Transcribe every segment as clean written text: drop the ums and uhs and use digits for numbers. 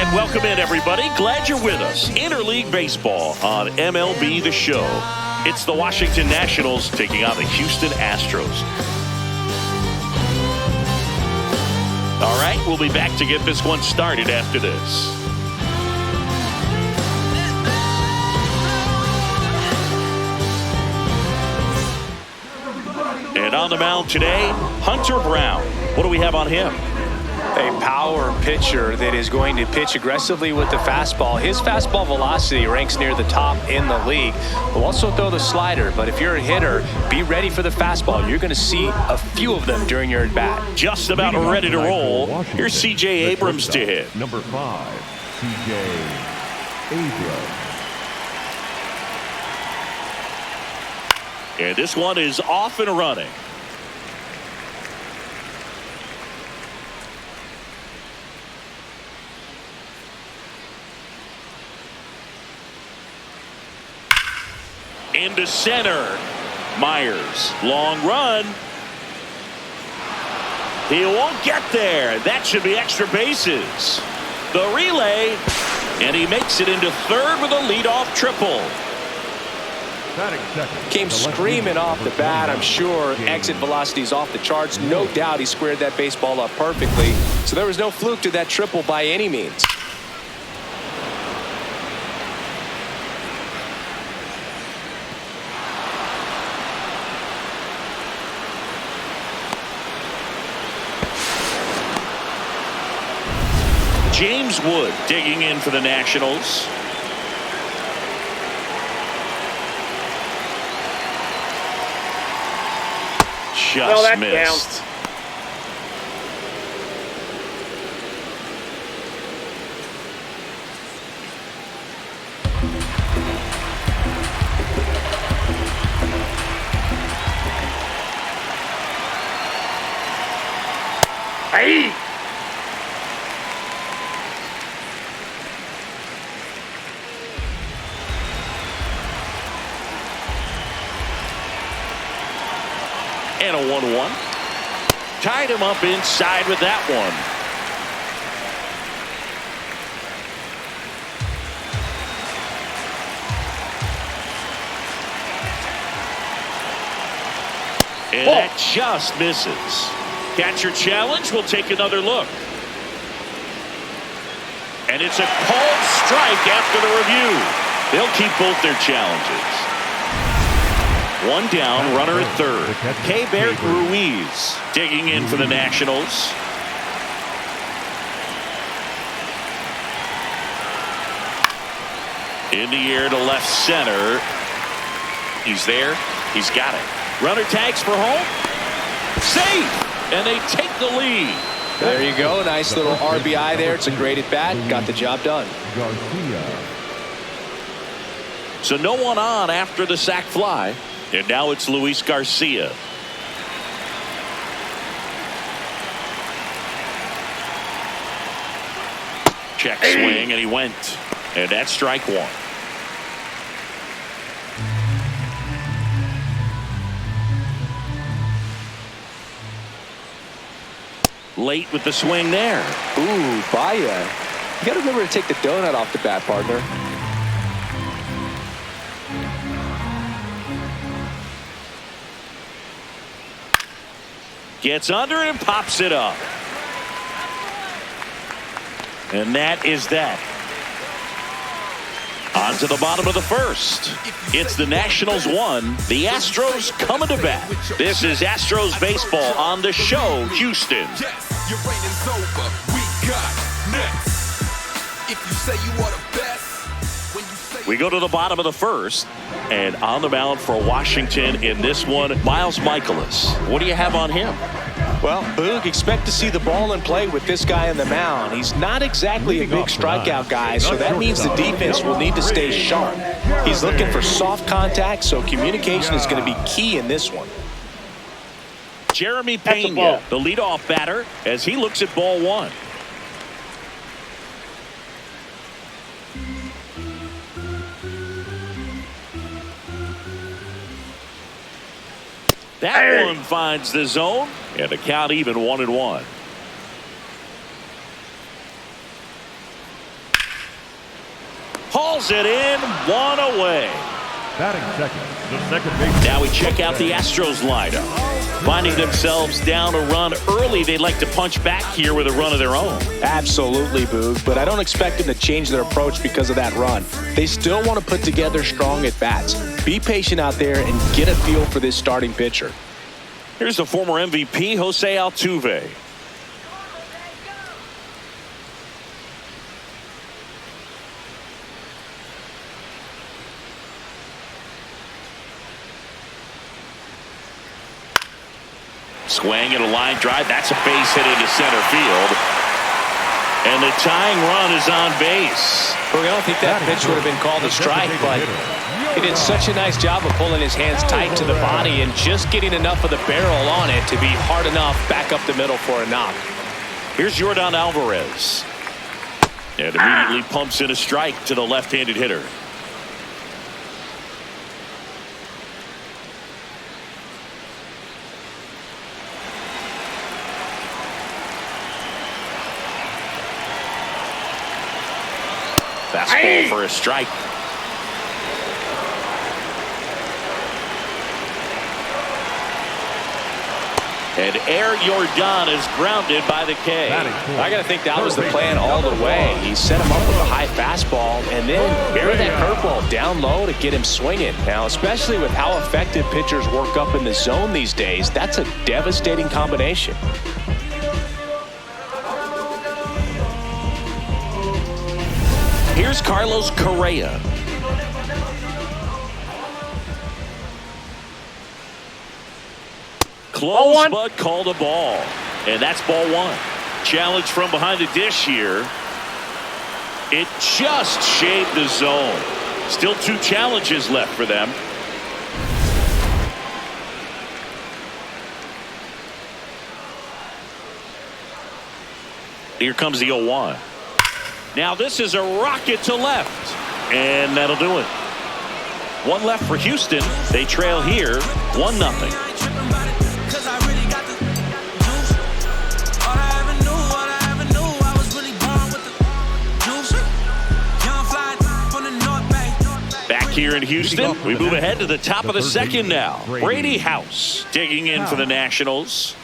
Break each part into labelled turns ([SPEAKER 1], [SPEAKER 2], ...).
[SPEAKER 1] And welcome in, everybody. Glad you're with us. Interleague Baseball on MLB The Show. It's the Washington Nationals taking on the Houston Astros. All right, we'll be back to get this one started after this. And on the mound today, Hunter Brown. What do we have on him?
[SPEAKER 2] A power pitcher that is going to pitch aggressively with the fastball. His fastball velocity ranks near the top in the league. Will also throw the slider, but if you're a hitter, be ready for the fastball. You're going to see a few of them during your at-bat.
[SPEAKER 1] Just about ready to roll. Here's C.J. Abrams to hit.
[SPEAKER 3] Number 5, C.J. Abrams.
[SPEAKER 1] And this one is off and running. Into center. Myers. Long run. He won't get there. That should be extra bases. The relay. And he makes it into third with a leadoff triple.
[SPEAKER 2] Came screaming off the bat. I'm sure exit velocity's off the charts. No doubt he squared that baseball up perfectly. So there was no fluke to that triple by any means.
[SPEAKER 1] James Wood digging in for the Nationals. Just missed. Counts. Hey! And a 1-1. Tied him up inside with that one. And that just misses. Catcher challenge. We'll take another look. And it's a called strike after the review. They'll keep both their challenges. One down, runner at third. Keibert Ruiz digging in for the Nationals. In the air to left center. He's there. He's got it. Runner tags for home. Safe! And they take the lead.
[SPEAKER 2] There you go. Nice little RBI there. It's a great at bat. Got the job done.
[SPEAKER 1] So no one on after the sac fly. And now it's Luis Garcia. Check swing, and he went. And that's strike one. Late with the swing there.
[SPEAKER 2] Ooh, Baia. You got to remember to take the donut off the bat, partner.
[SPEAKER 1] Gets under it and pops it up. And that is that. On to the bottom of the first. It's the Nationals 1, the Astros coming to bat. This is Astros baseball on the show, Houston.
[SPEAKER 4] Yes, your reign is over. We got next. If you say you are the best, when you say
[SPEAKER 1] we go to the bottom of the first. And on the mound for Washington in this one, Miles Michaelis. What do you have on him?
[SPEAKER 2] Well, Boog, expect to see the ball in play with this guy on the mound. He's not exactly a big strikeout guy, so that means the defense will need to stay sharp. He's looking for soft contact, so communication is going to be key in this one.
[SPEAKER 1] Jeremy Pena, the leadoff batter, as he looks at ball one. That one finds the zone, and the count even 1-1. hauls it in, one away.
[SPEAKER 3] Batting second, the second baseman.
[SPEAKER 1] Now we check out the Astros lineup. Finding themselves down a run early, they'd like to punch back here with a run of their own.
[SPEAKER 2] Absolutely, Boog, but I don't expect them to change their approach because of that run. They still want to put together strong at-bats. Be patient out there and get a feel for this starting pitcher.
[SPEAKER 1] Here's the former MVP, Jose Altuve. Swing and a line drive. That's a base hit into center field. And the tying run is on base.
[SPEAKER 2] Well, I don't think that pitch would have been called a strike, but he did such a nice job of pulling his hands tight to the body and just getting enough of the barrel on it to be hard enough back up the middle for a knock.
[SPEAKER 1] Here's Jordan Alvarez. And immediately pumps in a strike to the left-handed hitter. Fastball for a strike. And Air Jordan is grounded by the K.
[SPEAKER 2] I got to think that was the plan all the way. He set him up with a high fastball and then buried that curveball down low to get him swinging. Now, especially with how effective pitchers work up in the zone these days, that's a devastating combination.
[SPEAKER 1] Here's Carlos Correa. Close, but called a ball. And that's ball one. Challenge from behind the dish here. It just shaved the zone. Still two challenges left for them. Here comes the 0-1. Now this is a rocket to left, and that'll do it. One left for Houston. They trail here 1-0. Back here in Houston, we move ahead to the top of the second now. Brady House digging in for the Nationals.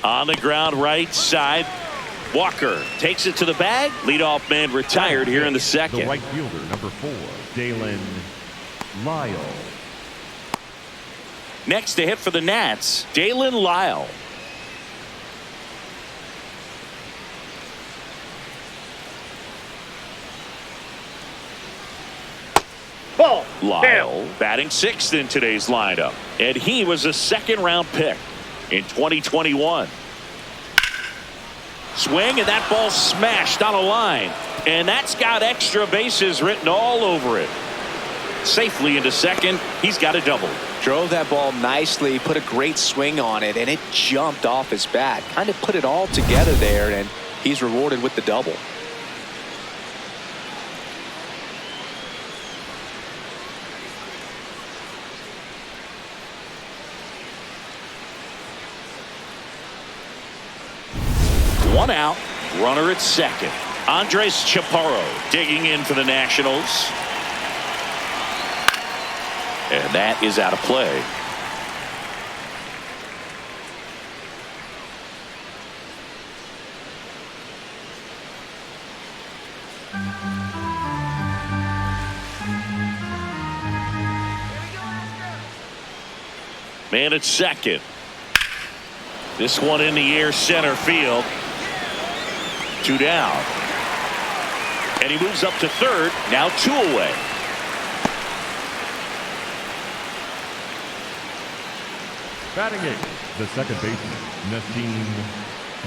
[SPEAKER 1] On the ground right side. Walker takes it to the bag. Leadoff man retired here in the second.
[SPEAKER 3] The right fielder, number 4, Dalen Lyle.
[SPEAKER 1] Next to hit for the Nats, Dalen Lyle.
[SPEAKER 5] Ball.
[SPEAKER 1] Lyle batting 6th in today's lineup, and he was a second-round pick in 2021. Swing, and that ball smashed on a line, and that's got extra bases written all over it. Safely into second. He's got a double.
[SPEAKER 2] Drove that ball nicely, put a great swing on it, and it jumped off his bat. Kind of put it all together there, and he's rewarded with the double.
[SPEAKER 1] One out, runner at second. Andres Chaparro digging in for the Nationals. And that is out of play. Man at second. This one in the air, center field. 2 down. And he moves up to third. Now 2 away.
[SPEAKER 3] Batting 8th, the second baseman, Nasim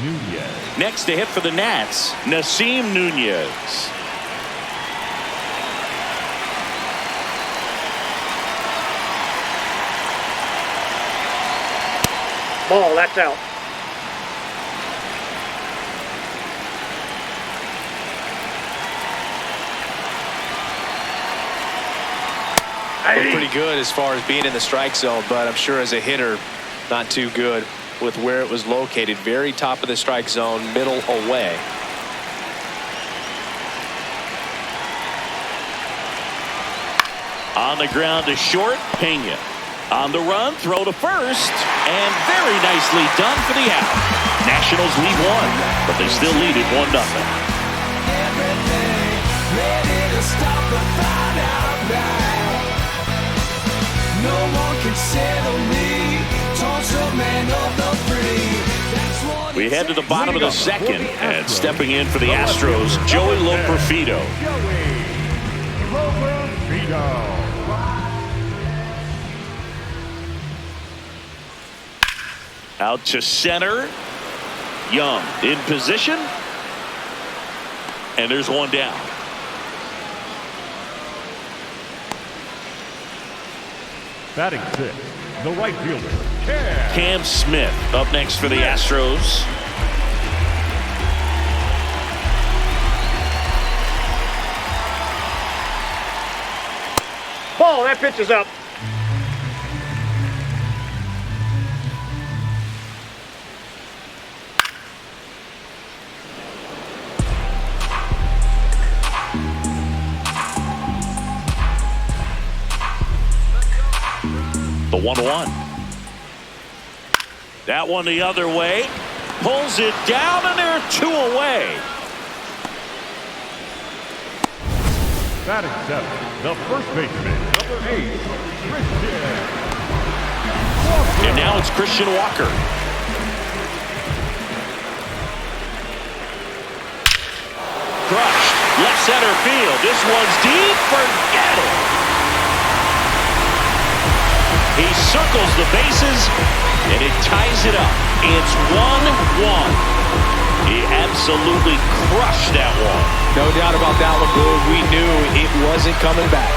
[SPEAKER 3] Nunez.
[SPEAKER 1] Next to hit for the Nats, Nasim Nunez.
[SPEAKER 5] Ball, that's out.
[SPEAKER 2] Looked pretty good as far as being in the strike zone, but I'm sure as a hitter, not too good with where it was located. Very top of the strike zone, middle away.
[SPEAKER 1] On the ground to short, Pena. On the run, throw to first, and very nicely done for the out. Nationals lead 1, but they still lead it 1-0. We head to the bottom of the second, and stepping in for the Astros, Joey Loperfido. Out to center. Young in position. And there's one down.
[SPEAKER 3] Batting 6, the right fielder,
[SPEAKER 1] Cam Smith up next for the Astros.
[SPEAKER 5] Ball, that pitch is up.
[SPEAKER 1] The 1-1. That one the other way. Pulls it down, and they're 2 away.
[SPEAKER 3] batting 7, the first baseman, number 8, Christian Walker.
[SPEAKER 1] And now it's Christian Walker. Crushed. Left center field. This one's deep. Forget it. He circles the bases, and it ties it up. It's 1-1. He absolutely crushed that one.
[SPEAKER 2] No doubt about that one, Boo. We knew it wasn't coming back.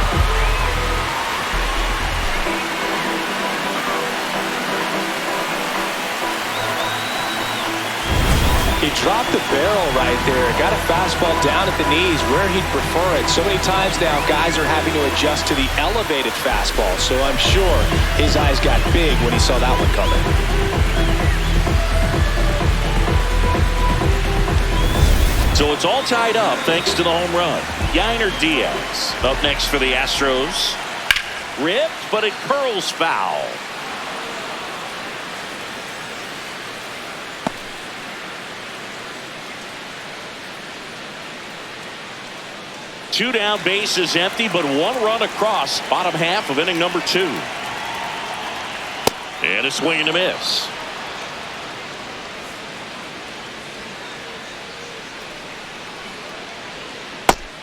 [SPEAKER 2] He dropped the barrel right there. Got a fastball down at the knees where he'd prefer it. So many times now, guys are having to adjust to the elevated fastball. So I'm sure his eyes got big when he saw that one coming.
[SPEAKER 1] So it's all tied up thanks to the home run. Yainer Diaz up next for the Astros. Ripped, but it curls foul. Two down, bases empty, but one run across. Bottom half of inning number 2. And a swing and a miss.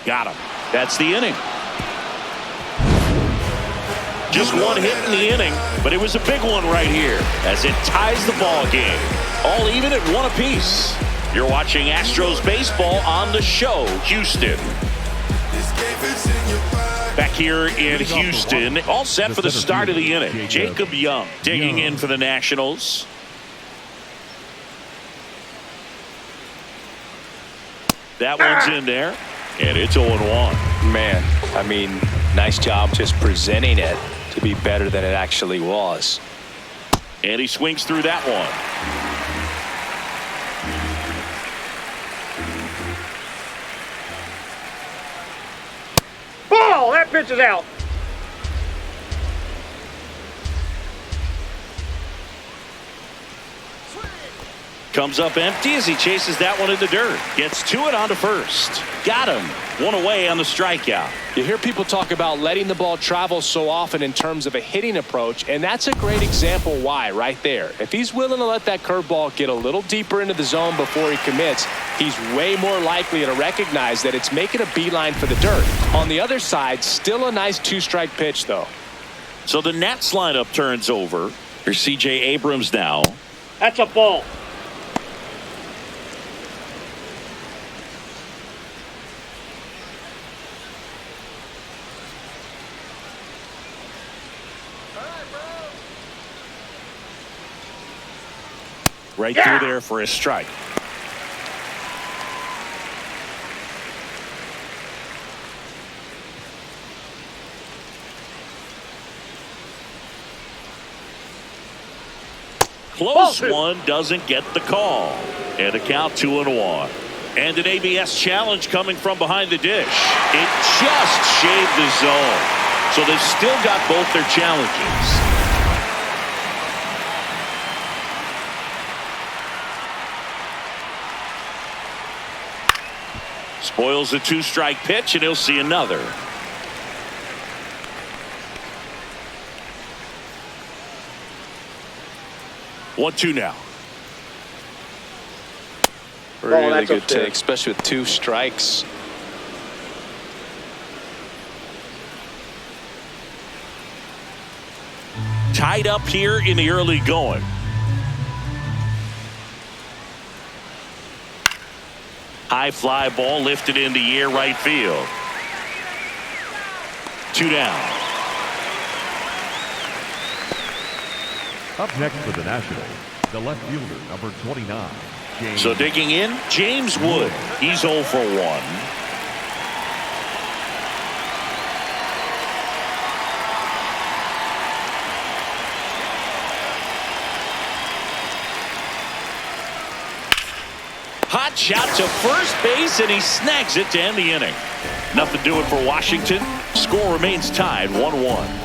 [SPEAKER 1] Got him. That's the inning. Just one hit in the inning, but it was a big one right here as it ties the ball game. All even at 1 apiece. You're watching Astros baseball on the show, Houston. Back here in Houston, all set for the start of the inning. Jacob Young digging in for the Nationals. That one's in there, and it's 0-1.
[SPEAKER 2] Man, I mean, nice job just presenting it to be better than it actually was.
[SPEAKER 1] And he swings through that one.
[SPEAKER 5] Ball! That pitch is out.
[SPEAKER 1] Comes up empty as he chases that one in the dirt. Gets to it onto first. Got him. One away on the strikeout.
[SPEAKER 2] You hear people talk about letting the ball travel so often in terms of a hitting approach, and that's a great example why right there. If he's willing to let that curveball get a little deeper into the zone before he commits, he's way more likely to recognize that it's making a beeline for the dirt. On the other side, still a nice 2-strike pitch, though.
[SPEAKER 1] So the Nats lineup turns over. Here's C.J. Abrams now.
[SPEAKER 5] That's a ball.
[SPEAKER 1] Right through there for a strike. Close one doesn't get the call. And a count 2-1. And an ABS challenge coming from behind the dish. It just shaved the zone. So they've still got both their challenges. Spoils a 2-strike pitch, and he'll see another. One, two now.
[SPEAKER 2] Really good take, especially with 2 strikes.
[SPEAKER 1] Tied up here in the early going. High fly ball lifted in the air right field. 2 down.
[SPEAKER 3] Up next for the Nationals, the left fielder, number 29. James.
[SPEAKER 1] So digging in, James Wood. He's 0 for 1. Hot shot to first base, and he snags it to end the inning. Nothing doing for Washington. Score remains tied 1-1.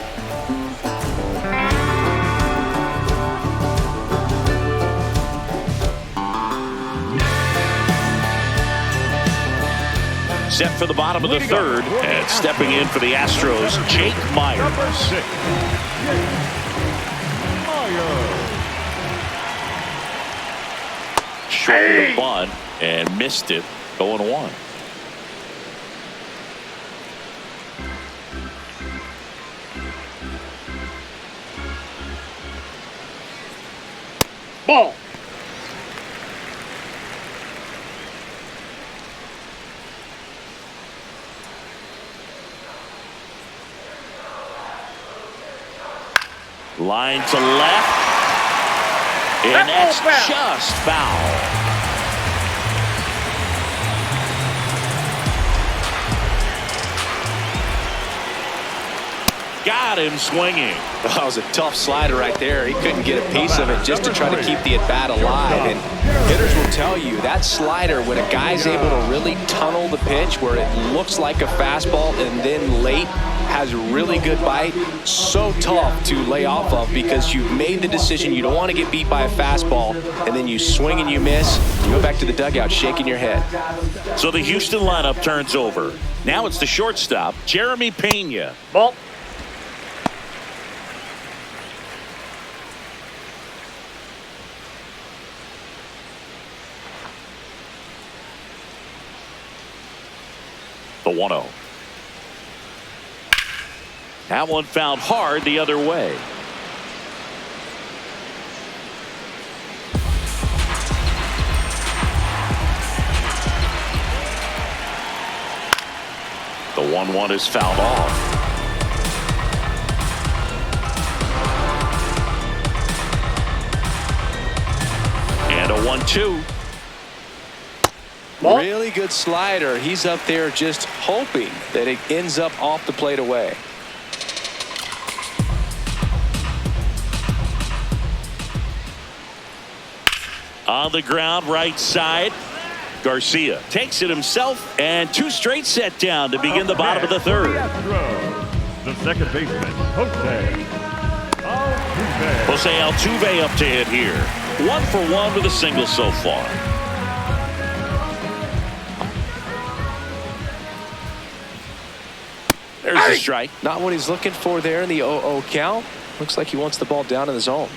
[SPEAKER 1] Set for the bottom of the third, and stepping in for the Astros, Jake Myers.
[SPEAKER 3] Number 6, Myers.
[SPEAKER 1] Short the bunt and missed it. 0-1.
[SPEAKER 5] Ball.
[SPEAKER 1] Line to left. And that's just foul. Got him swinging.
[SPEAKER 2] That was a tough slider right there. He couldn't get a piece of it just to try to keep the at-bat alive. And hitters will tell you that slider, when a guy's able to really tunnel the pitch where it looks like a fastball and then late has really good bite, so tough to lay off of because you've made the decision you don't want to get beat by a fastball, and then you swing and you miss. You go back to the dugout shaking your head.
[SPEAKER 1] So the Houston lineup turns over. Now it's the shortstop, Jeremy Pena.
[SPEAKER 5] Ball.
[SPEAKER 1] The 1-0. That one found hard the other way. The 1-1 is fouled off. And a 1-2.
[SPEAKER 2] Really good slider. He's up there just hoping that it ends up off the plate away.
[SPEAKER 1] On the ground, right side. Garcia takes it himself, and 2 straight set down to begin the bottom of the third.
[SPEAKER 3] The second baseman, Jose Altuve.
[SPEAKER 1] Jose Altuve up to hit here. 1 for 1 with a single so far. There's a strike.
[SPEAKER 2] Not what he's looking for there in the 0-0 count. Looks like he wants the ball down in the zone.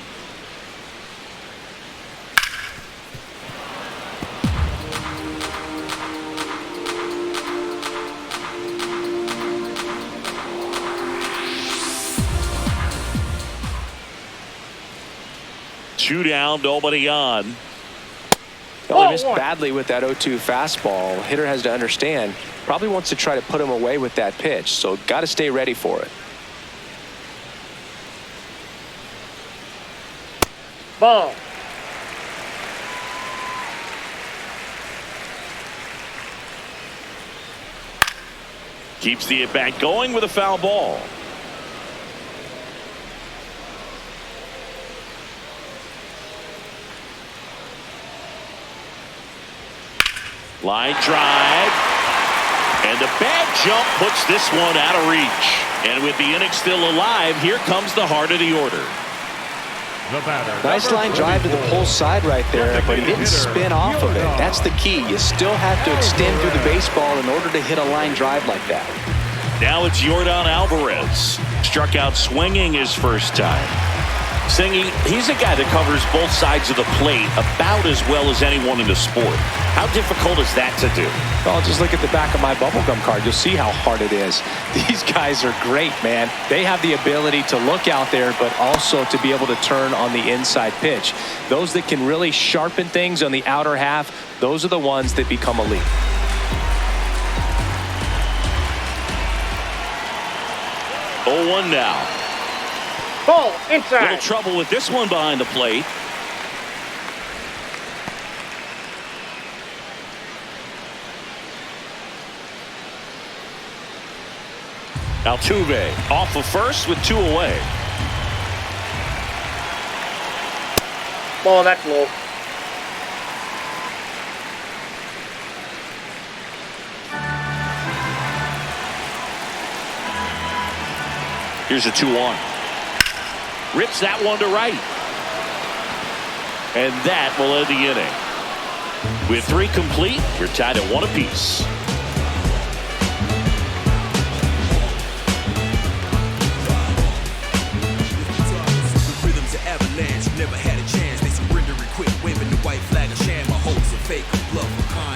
[SPEAKER 1] Two down, nobody on.
[SPEAKER 2] He missed badly with that 0-2 fastball. Hitter has to understand, probably wants to try to put him away with that pitch, so got to stay ready for it.
[SPEAKER 5] Ball.
[SPEAKER 1] Keeps the at-bat going with a foul ball. Line drive. And the bad jump puts this one out of reach. And with the inning still alive, here comes the heart of the order.
[SPEAKER 2] Nice line drive to the pull side right there, but he didn't spin off of it. That's the key. You still have to extend through the baseball in order to hit a line drive like that.
[SPEAKER 1] Now it's Yordan Alvarez. Struck out swinging his first time. Singy, he's a guy that covers both sides of the plate about as well as anyone in the sport. How difficult is that to do?
[SPEAKER 2] Well, just look at the back of my bubblegum card. You'll see how hard it is. These guys are great, man. They have the ability to look out there, but also to be able to turn on the inside pitch. Those that can really sharpen things on the outer half, those are the ones that become elite.
[SPEAKER 1] Oh, 1 now.
[SPEAKER 5] Ball inside.
[SPEAKER 1] Little trouble with this one behind the plate. Altuve off of first with 2 away.
[SPEAKER 5] Ball, that's low.
[SPEAKER 1] Here's a 2-1. Rips that one to right. And that will end the inning. With 3 complete, we're tied at 1 apiece.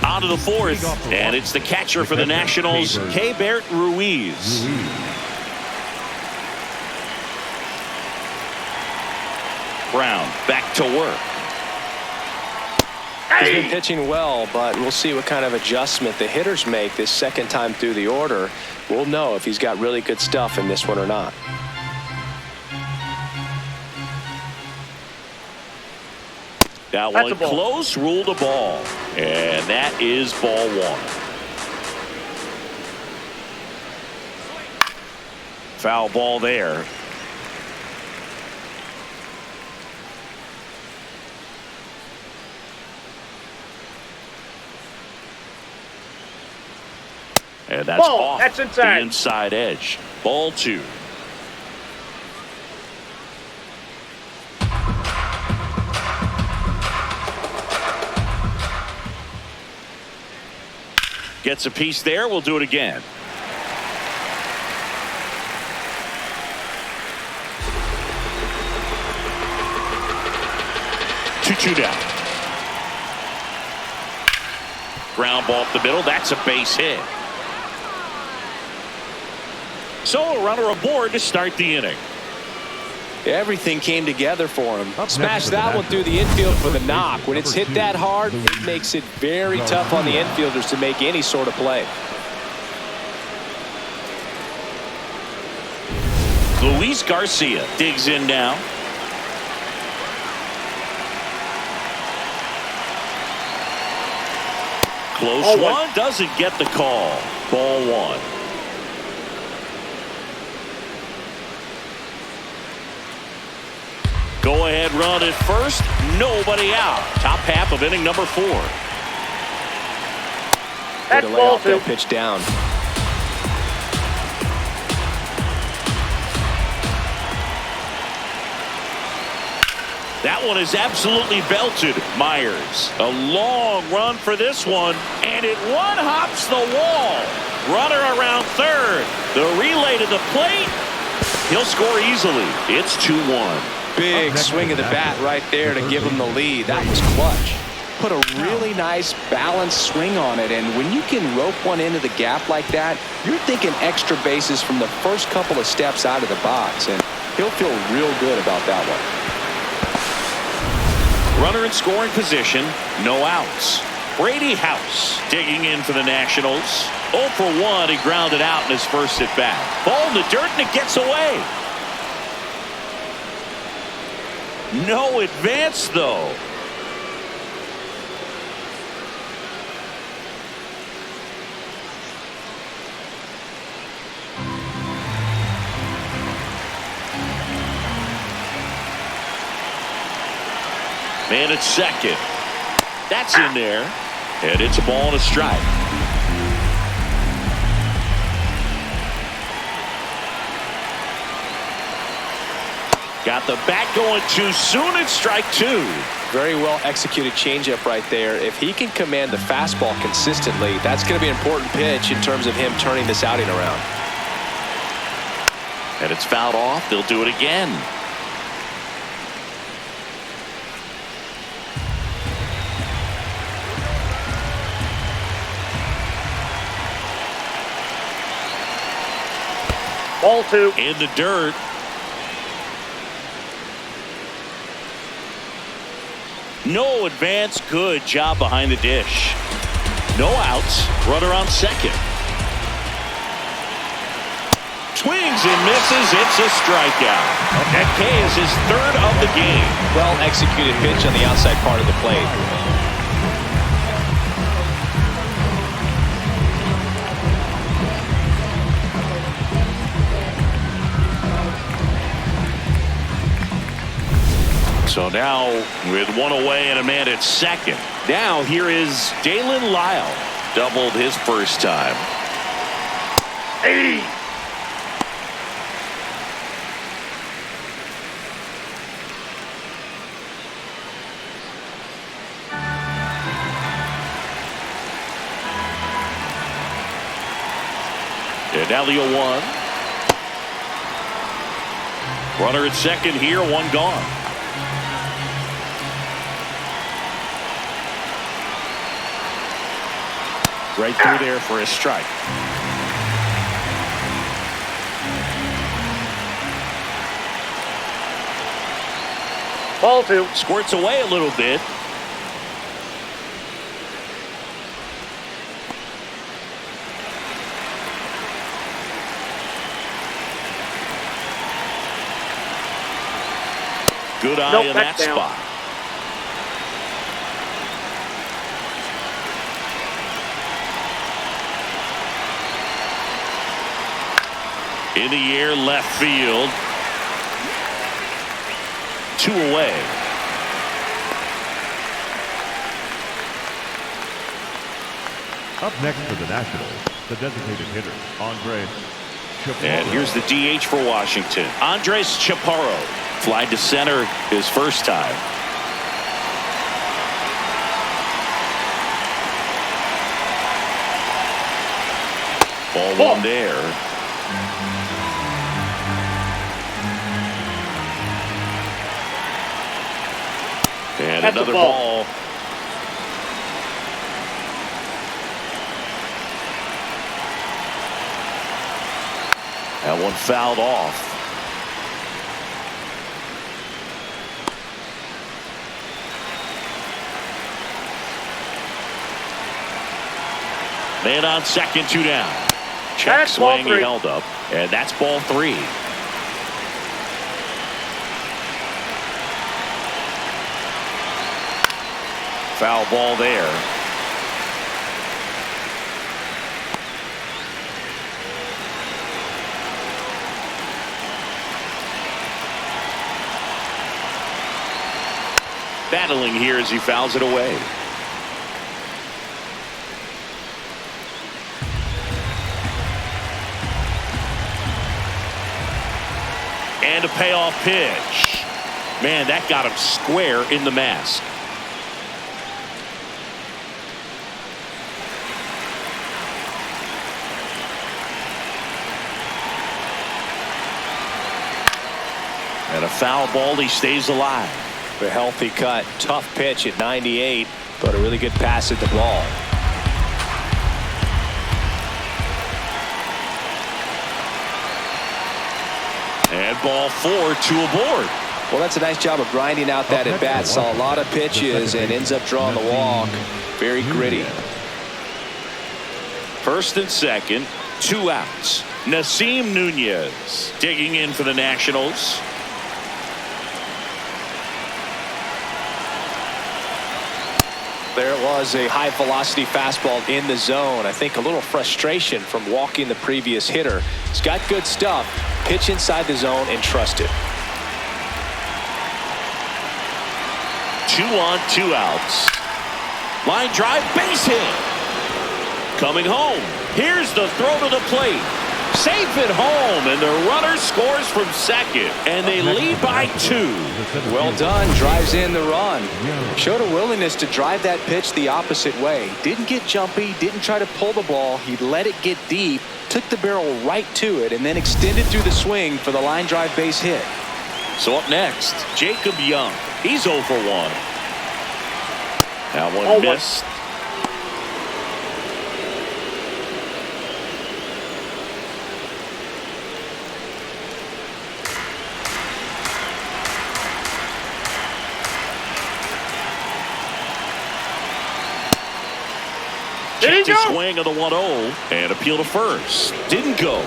[SPEAKER 1] On to the 4th, and it's the catcher for the Nationals, Keibert Ruiz. Brown back to work.
[SPEAKER 2] He's been pitching well, but we'll see what kind of adjustment the hitters make this second time through the order. We'll know if he's got really good stuff in this one or not.
[SPEAKER 1] That one close, ruled a ball. And that is ball 1. Foul ball there. And that's off
[SPEAKER 5] that's inside.
[SPEAKER 1] The inside edge. Ball 2. Gets a piece there. We'll do it again. Two down. Ground ball up the middle. That's a base hit. So a runner aboard to start the inning.
[SPEAKER 2] Everything came together for him. Smashed that one through the infield for the knock. When it's hit that hard, it makes it very tough on the infielders to make any sort of play.
[SPEAKER 1] Luis Garcia digs in now. Close one, doesn't get the call. Ball 1. Go ahead run at first. Nobody out. Top half of inning number 4.
[SPEAKER 2] That's lay off that pitch down.
[SPEAKER 1] That one is absolutely belted. Myers. A long run for this one. And it one-hops the wall. Runner around third. The relay to the plate. He'll score easily. It's 2-1.
[SPEAKER 2] Big swing of the bat right there to give him the lead. That was clutch. Put a really nice balanced swing on it, and when you can rope one into the gap like that, you're thinking extra bases from the first couple of steps out of the box, and he'll feel real good about that one.
[SPEAKER 1] Runner in scoring position, no outs. Brady House digging in for the Nationals. 0 for 1, he grounded out in his first at bat. Ball in the dirt, and it gets away. No advance, though. Man at second. That's in there. And it's a ball and a strike. Got the bat going too soon. It's strike two.
[SPEAKER 2] Very well executed changeup right there. If he can command the fastball consistently, that's going to be an important pitch in terms of him turning this outing around.
[SPEAKER 1] And it's fouled off. They'll do it again.
[SPEAKER 5] Ball two.
[SPEAKER 1] In the dirt. No advance. Good job behind the dish. No outs. Runner on second. Swings and misses. It's a strikeout. That K is his third of the game.
[SPEAKER 2] Well executed pitch on the outside part of the plate.
[SPEAKER 1] So now with one away and a man at second. Now here is Dalen Lyle. Doubled his first time. 80. And now the 0-1. Runner at second here, one gone. Right through there for a strike.
[SPEAKER 5] Ball two.
[SPEAKER 1] Squirts away a little bit. Good eye in that spot. In the air, left field. 2 away.
[SPEAKER 3] Up next for the Nationals, the designated hitter, Andres Chaparro.
[SPEAKER 1] And here's the DH for Washington, Andres Chaparro. Fly to center his first time. Ball one there. And
[SPEAKER 5] that's
[SPEAKER 1] another ball. That one fouled off. Man on second, 2 down. Check swing, he held up. And that's ball 3. Foul ball there. Battling here as he fouls it away. And a payoff pitch. Man, that got him square in the mask. And a foul ball, he stays alive.
[SPEAKER 2] A healthy cut, tough pitch at 98, but a really good pass at the ball.
[SPEAKER 1] And ball 4, 2 aboard.
[SPEAKER 2] Well, that's a nice job of grinding out that at bat. Saw a lot of pitches and ends up drawing the walk. Very gritty.
[SPEAKER 1] First and second, 2 outs. Nasim Nunez digging in for the Nationals.
[SPEAKER 2] There it was, a high velocity fastball in the zone. I think a little frustration from walking the previous hitter. He's got good stuff. Pitch inside the zone and trust it.
[SPEAKER 1] 2 on, 2 outs. Line drive, base hit. Coming home. Here's the throw to the plate. Safe at home, and the runner scores from second, and they lead by 2.
[SPEAKER 2] Well done. Drives in the run. Showed a willingness to drive that pitch the opposite way. Didn't get jumpy, didn't try to pull the ball. He let it get deep, took the barrel right to it, and then extended through the swing for the line drive base hit.
[SPEAKER 1] So up next, Jacob Young. He's 0 for 1. That one missed. Checked his swing of the 1-0 and appeal to first. Didn't go.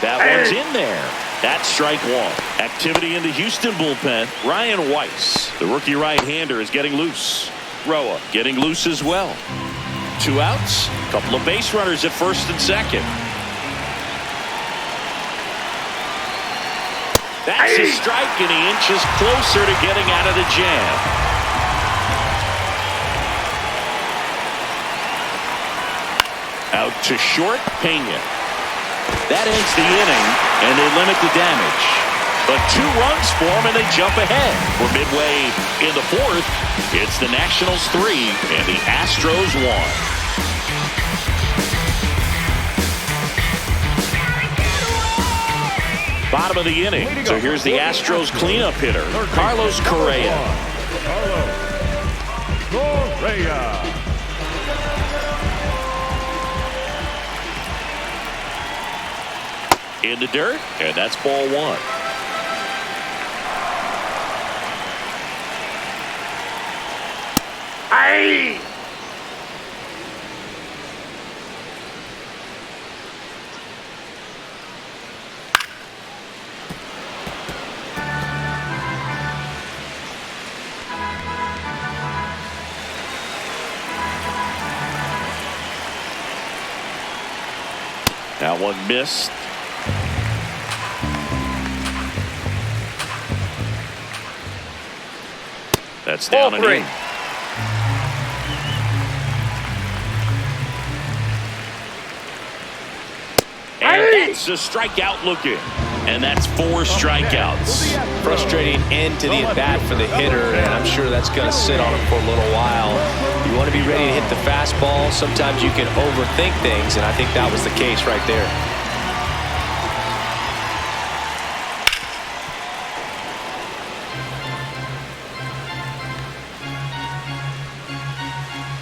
[SPEAKER 1] That one's in there. That's strike 1. Activity in the Houston bullpen. Ryan Weiss, the rookie right-hander, is getting loose. Roa getting loose as well. 2 outs. Couple of base runners at first and second. That's a strike, and he inches closer to getting out of the jam. Out to short, Pena. That ends the inning, and they limit the damage. But 2 runs for them, and they jump ahead. We're midway in the 4th. It's the Nationals 3 and the Astros 1. Bottom of the inning. So here's the Astros cleanup hitter, Carlos Correa. In the dirt, and that's ball 1.
[SPEAKER 5] Aye!
[SPEAKER 1] That one missed. That's down and in. And that's a strikeout looking. And that's 4 strikeouts.
[SPEAKER 2] Frustrating end to the at-bat for the hitter, and I'm sure that's going to sit on him for a little while. You want to be ready to hit the fastball. Sometimes you can overthink things, and I think that was the case right there.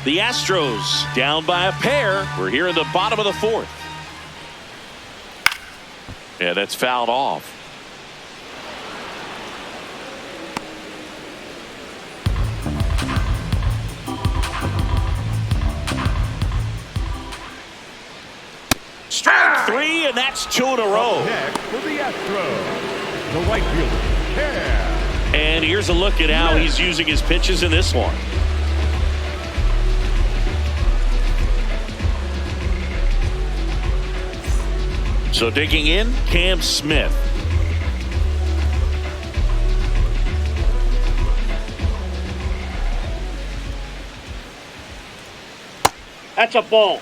[SPEAKER 1] The Astros down by a pair. We're here in the bottom of the 4th. Yeah, that's fouled off. Strike 3, and that's 2 in a row.
[SPEAKER 3] Next for the Astros, the right fielder,
[SPEAKER 1] And here's a look at how he's using his pitches in this one. So digging in, Cam Smith.
[SPEAKER 5] That's a ball.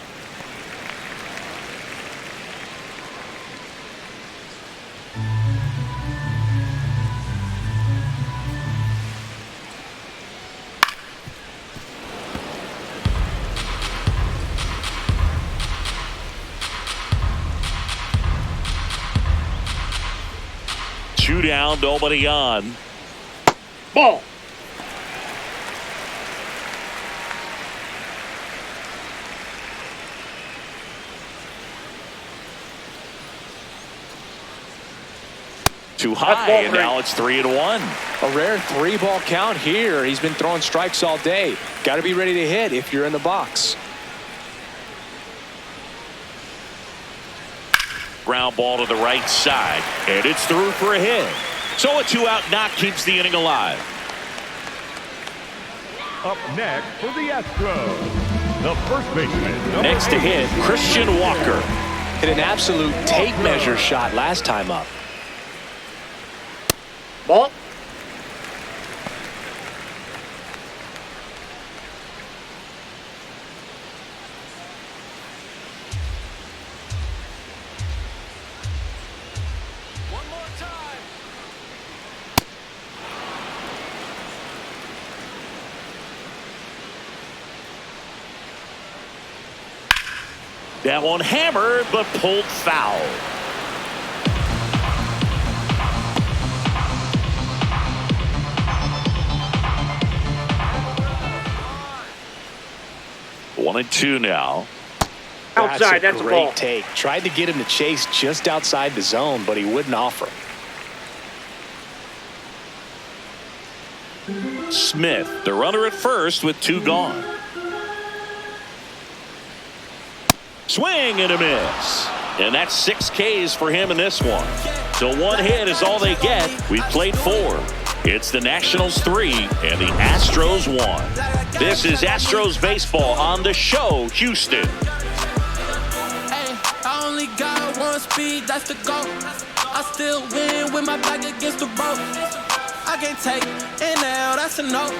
[SPEAKER 1] Two down, nobody on.
[SPEAKER 5] Ball.
[SPEAKER 1] Too high, and now it's 3-1.
[SPEAKER 2] A rare 3-ball count here. He's been throwing strikes all day. Got to be ready to hit if you're in the box.
[SPEAKER 1] Ground ball to the right side, and it's through for a hit. So a 2-out knock keeps the inning alive.
[SPEAKER 3] Up next for the Astros, the first baseman.
[SPEAKER 1] Next to hit, Christian Walker.
[SPEAKER 2] Hit an absolute tape measure shot last time up.
[SPEAKER 5] Ball.
[SPEAKER 4] One more time.
[SPEAKER 1] That one hammered, but pulled foul. One and two now.
[SPEAKER 5] Outside, that's a
[SPEAKER 2] great
[SPEAKER 5] ball.
[SPEAKER 2] take. Tried to get him to chase just outside the zone, but he wouldn't offer.
[SPEAKER 1] Smith, the runner at first with two gone. Swing and a miss. And that's 6 Ks for him in this one. So one hit is all they get. We've played 4. It's the Nationals 3 and the Astros 1. This is Astros baseball on the show, Houston.
[SPEAKER 6] Hey, I only got one speed, that's the goal. I still win with my back against the rope. I can't take an L, that's a no.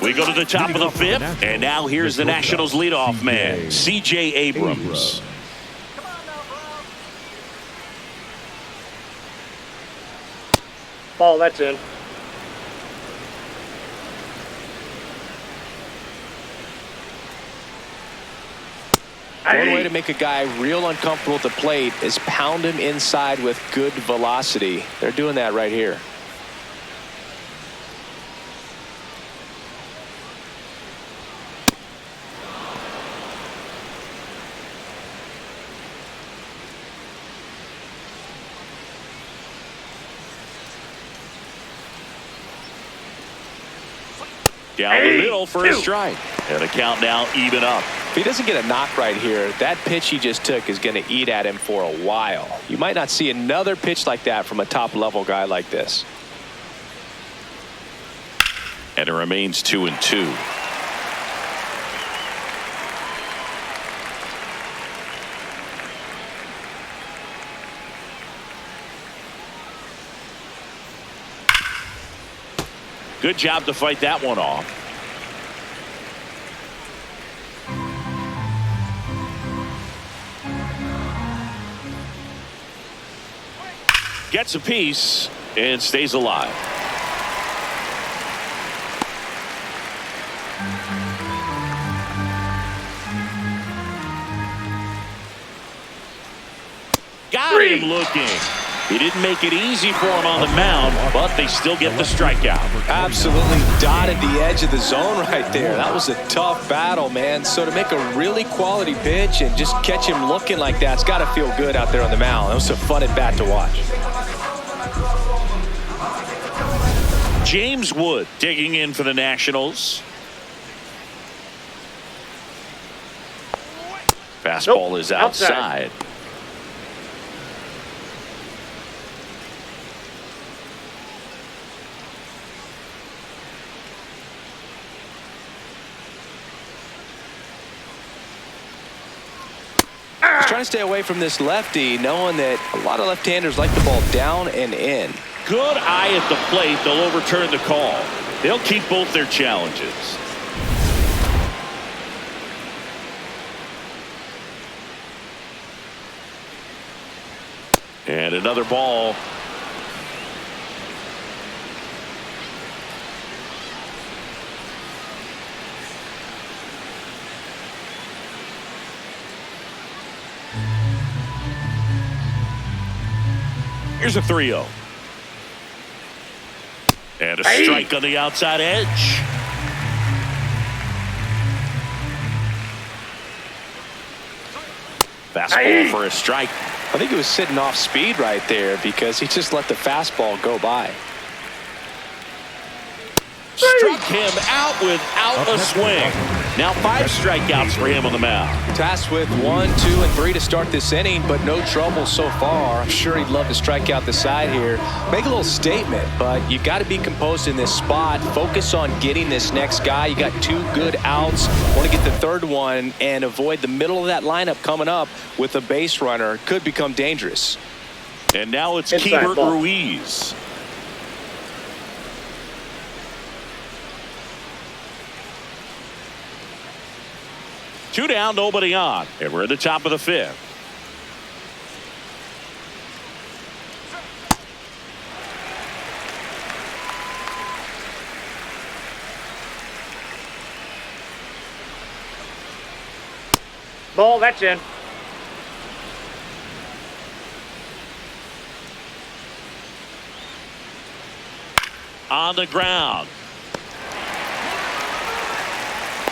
[SPEAKER 1] We go to the top of the 5th, and now here's the Nationals leadoff man, C.J. Abrams.
[SPEAKER 5] Ball, that's in.
[SPEAKER 2] One way to make a guy real uncomfortable at the plate is pound him inside with good velocity. They're doing that right here.
[SPEAKER 1] Down the middle for a strike. And a count now even up.
[SPEAKER 2] If he doesn't get a knock right here, that pitch he just took is going to eat at him for a while. You might not see another pitch like that from a top-level guy like this.
[SPEAKER 1] And it remains 2-2. Good job to fight that one off. Gets a piece and stays alive. Got him looking. He didn't make it easy for him on the mound, but they still get the strikeout.
[SPEAKER 2] Absolutely dotted the edge of the zone right there. That was a tough battle, man. So to make a really quality pitch and just catch him looking like that, it's got to feel good out there on the mound. That was a fun at bat to watch.
[SPEAKER 1] James Wood digging in for the Nationals. Fastball is outside.
[SPEAKER 2] Trying to stay away from this lefty, knowing that a lot of left-handers like the ball down and in.
[SPEAKER 1] Good eye at the plate. They'll overturn the call. They'll keep both their challenges. And another ball. Here's a 3-0. And a strike on the outside edge. Fastball for a strike.
[SPEAKER 2] I think he was sitting off speed right there because he just let the fastball go by.
[SPEAKER 1] Struck him out without a swing. Now 5 strikeouts for him on the mound.
[SPEAKER 2] Tasked with 1, 2, and 3 to start this inning, but no trouble so far. I'm sure he'd love to strike out the side here. Make a little statement, but you got to be composed in this spot. Focus on getting this next guy. You got 2 good outs. Want to get the third one and avoid the middle of that lineup coming up with a base runner. Could become dangerous.
[SPEAKER 1] And now it's
[SPEAKER 5] Inside
[SPEAKER 1] Keibert
[SPEAKER 5] ball.
[SPEAKER 1] Ruiz. Two down, nobody on. And we're at the top of the 5th.
[SPEAKER 5] Ball, that's in.
[SPEAKER 1] On the ground.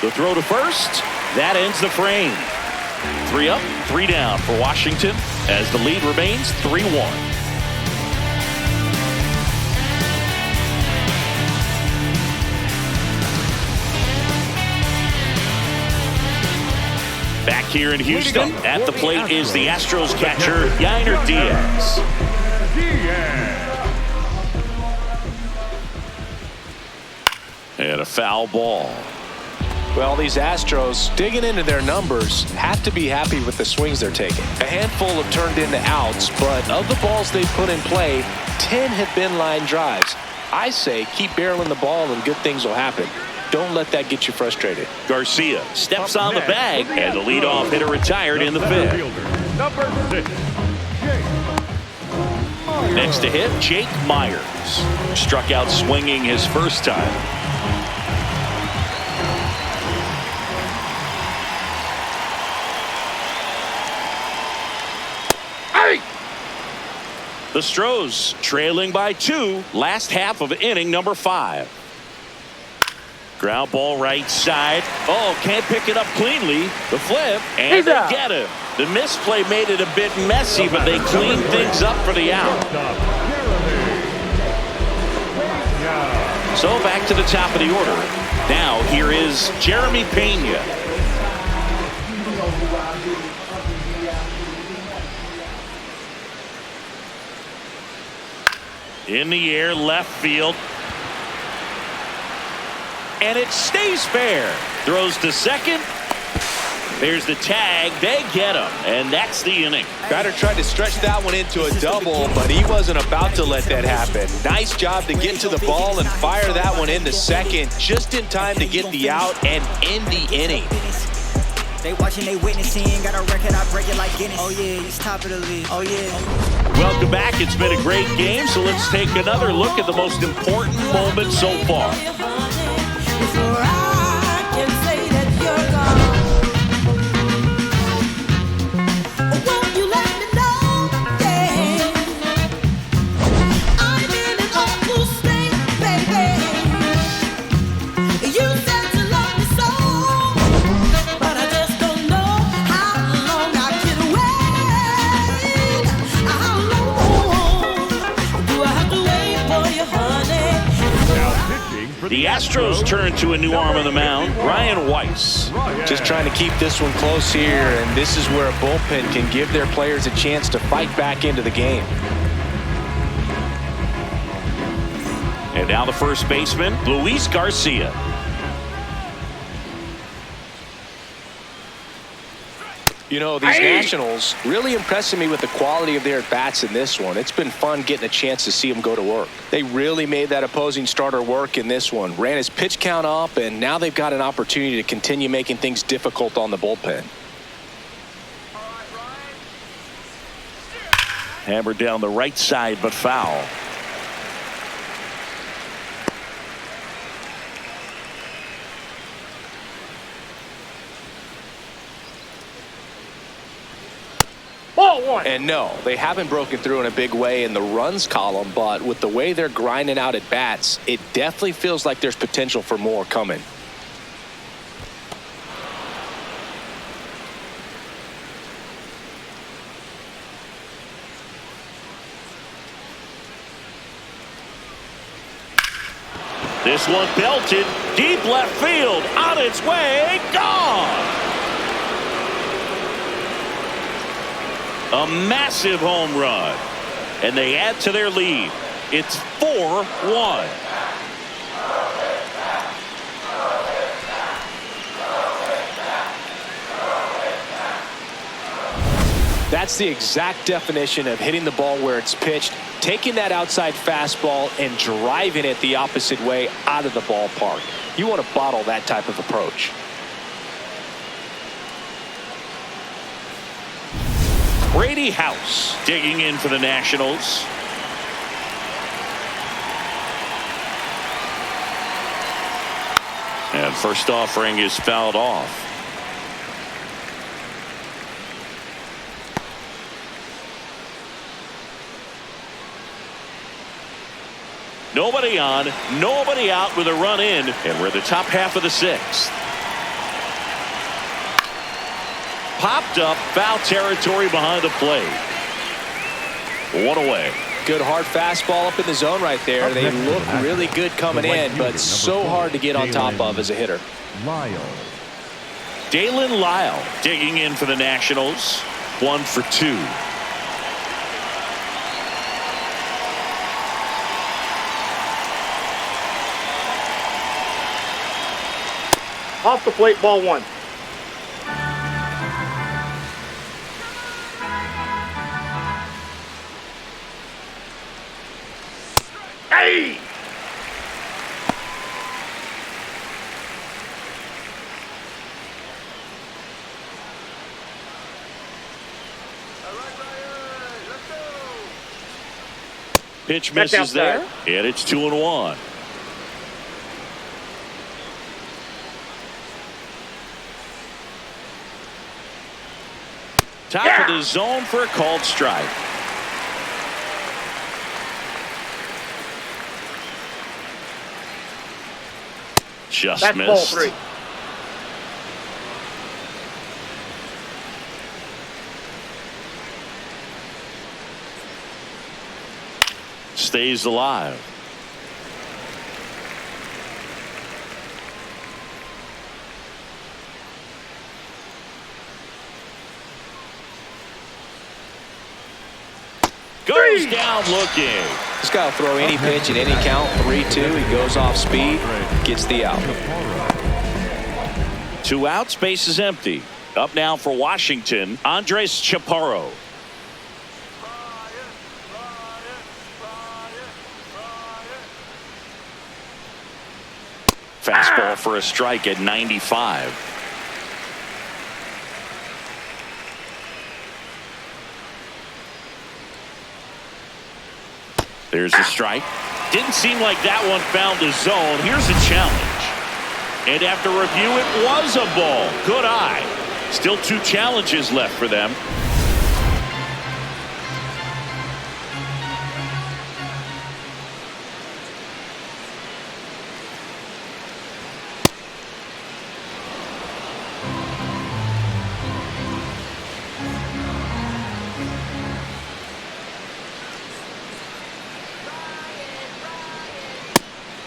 [SPEAKER 1] The throw to first. That ends the frame. 3 up, 3 down for Washington as the lead remains 3-1. Back here in Houston, at the plate is the Astros catcher, Yainer Diaz. And a foul ball.
[SPEAKER 2] Well, these Astros, digging into their numbers, have to be happy with the swings they're taking. A handful have turned into outs, but of the balls they've put in play, 10 have been line drives. I say keep barreling the ball and good things will happen. Don't let that get you frustrated.
[SPEAKER 1] Garcia steps on the bag, and the leadoff hitter retired in the 5th.
[SPEAKER 3] Number 6,
[SPEAKER 1] Next to hit, Jake Myers. Struck out swinging his first time. The Astros trailing by 2, last half of inning number 5. Ground ball right side. Oh, can't pick it up cleanly. The flip, and they get him. The misplay made it a bit messy, but they cleaned things up for the out. So back to the top of the order. Now here is Jeremy Pena. In the air, left field. And it stays fair. Throws to second. There's the tag. They get him. And that's the inning.
[SPEAKER 2] Batter tried to stretch that one into a double, but he wasn't about to let that happen. Nice job to get to the ball and fire that one into second just in time to get the out and end the inning.
[SPEAKER 7] They watching, they witnessing. Got a record, I break it like Guinness. Oh yeah, he's top of the league. Oh yeah.
[SPEAKER 1] Welcome back. It's been a great game, so let's take another look at the most important moment so far.
[SPEAKER 6] Before I can say that you're gone, won't you let me know? Yeah, I'm in an awful state, baby. You said you love me so, but I just don't know how long I can wait. How long do I have to wait for you, honey?
[SPEAKER 1] The Astros turn to a new arm on the mound, Ryan Weiss.
[SPEAKER 2] Just trying to keep this one close here, and this is where a bullpen can give their players a chance to fight back into the game.
[SPEAKER 1] And now the first baseman, Luis Garcia.
[SPEAKER 2] You know, these Nationals really impressing me with the quality of their at-bats in this one. It's been fun getting a chance to see them go to work. They really made that opposing starter work in this one. Ran his pitch count up, and now they've got an opportunity to continue making things difficult on the bullpen.
[SPEAKER 1] Hammered down the right side, but foul.
[SPEAKER 5] Ball 1.
[SPEAKER 2] And no, they haven't broken through in a big way in the runs column, but with the way they're grinding out at bats, it definitely feels like there's potential for more coming.
[SPEAKER 1] This one belted. Deep left field, on its way, gone. A massive home run. And they add to their lead. It's 4-1.
[SPEAKER 2] That's the exact definition of hitting the ball where it's pitched, taking that outside fastball and driving it the opposite way out of the ballpark. You want to bottle that type of approach.
[SPEAKER 1] Brady House digging in for the Nationals. And first offering is fouled off. Nobody on, nobody out with a run in, and we're the top half of the sixth. Popped up, foul territory behind the plate. 1 away.
[SPEAKER 2] Good hard fastball up in the zone right there. They look really good coming in, but so hard to get on top of as a hitter.
[SPEAKER 1] Dalen Lyle digging in for the Nationals. 1 for 2.
[SPEAKER 5] Off the plate, ball 1. Hey!
[SPEAKER 1] Pitch misses there, and it's 2-1. Top of the zone for a called strike. Just
[SPEAKER 5] That's
[SPEAKER 1] missed.
[SPEAKER 5] ball 3.
[SPEAKER 1] Stays alive. Goes down looking.
[SPEAKER 2] This guy will throw any pitch at any count. 3-2. He goes off speed, gets the out.
[SPEAKER 1] 2 outs, base is empty. Up now for Washington, Andres Chaparro. Fastball for a strike at 95. There's a strike. Didn't seem like that one found the zone. Here's a challenge. And after review, it was a ball. Good eye. Still 2 challenges left for them.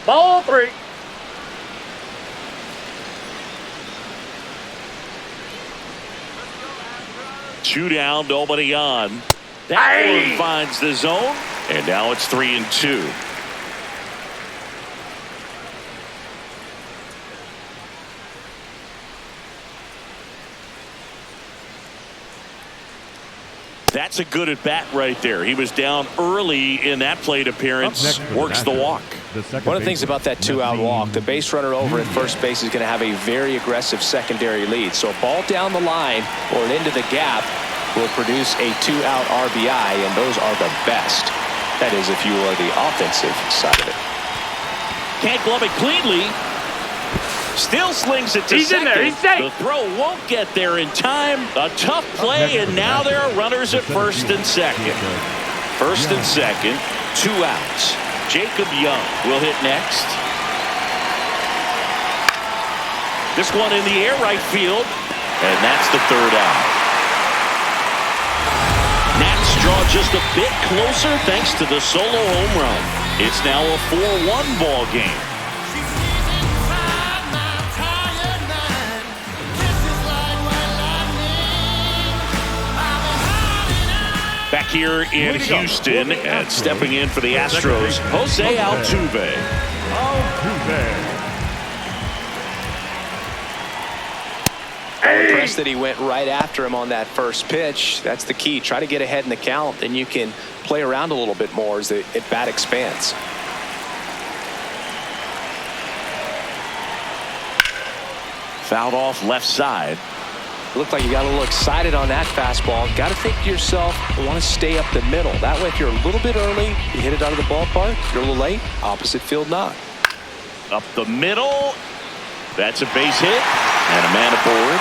[SPEAKER 5] Ball 3.
[SPEAKER 1] Two down, nobody on. That one finds the zone, and now it's 3-2. That's a good at bat right there. He was down early in that plate appearance. Works the walk.
[SPEAKER 2] One of the things about that 2-out walk, the base runner over at first base is going to have a very aggressive secondary lead. So a ball down the line or into the gap will produce a 2-out RBI, and those are the best. That is, if you are the offensive side of it.
[SPEAKER 1] Can't glove it cleanly. Still slings it to
[SPEAKER 5] He's
[SPEAKER 1] second.
[SPEAKER 5] in there. He's safe.
[SPEAKER 1] The throw won't get there in time. A tough play, and now there are runners at first and second. First and second, 2 outs. Jacob Young will hit next. This one in the air right field, and that's the 3rd out. Nats draw just a bit closer thanks to the solo home run. It's now a 4-1 ball game. Back here in Houston and stepping in for the Astros, Jose Altuve.
[SPEAKER 2] Impressed that he went right after him on that first pitch. That's the key. Try to get ahead in the count, then you can play around a little bit more as the at-bat expands.
[SPEAKER 1] Fouled off left side.
[SPEAKER 2] Looked like you got a little excited on that fastball. Got to think to yourself, I want to stay up the middle. That way, if you're a little bit early, you hit it out of the ballpark. If you're a little late, opposite field knock.
[SPEAKER 1] Up the middle. That's a base hit and a man aboard.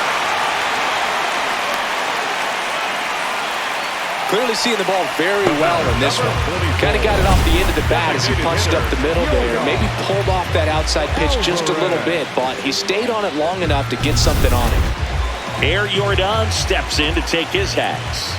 [SPEAKER 2] Clearly seeing the ball very well in this one. Kind of got it off the end of the bat as he punched up the middle there. Maybe pulled off that outside pitch just a little bit, but he stayed on it long enough to get something on him.
[SPEAKER 1] Air Jordan steps in to take his hacks.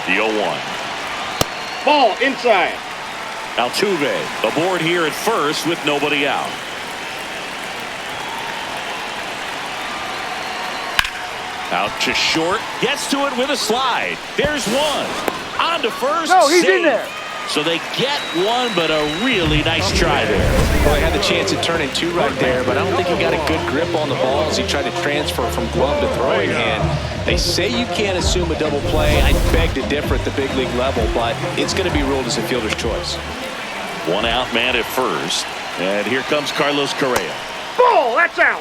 [SPEAKER 1] The 0-1.
[SPEAKER 5] Ball inside.
[SPEAKER 1] Altuve aboard here at first with nobody out. Out to short, gets to it with a slide. There's one. On to first.
[SPEAKER 5] No, he's
[SPEAKER 1] save.
[SPEAKER 5] in there.
[SPEAKER 1] So they get one, but a really nice try there.
[SPEAKER 2] Well, he had the chance at turning two right there, but I don't think he got a good grip on the ball as he tried to transfer from glove to throwing hand. They say you can't assume a double play. I beg to differ at the big league level, but it's going to be ruled as a fielder's choice.
[SPEAKER 1] One out man at first. And here comes Carlos Correa.
[SPEAKER 5] Ball, that's out.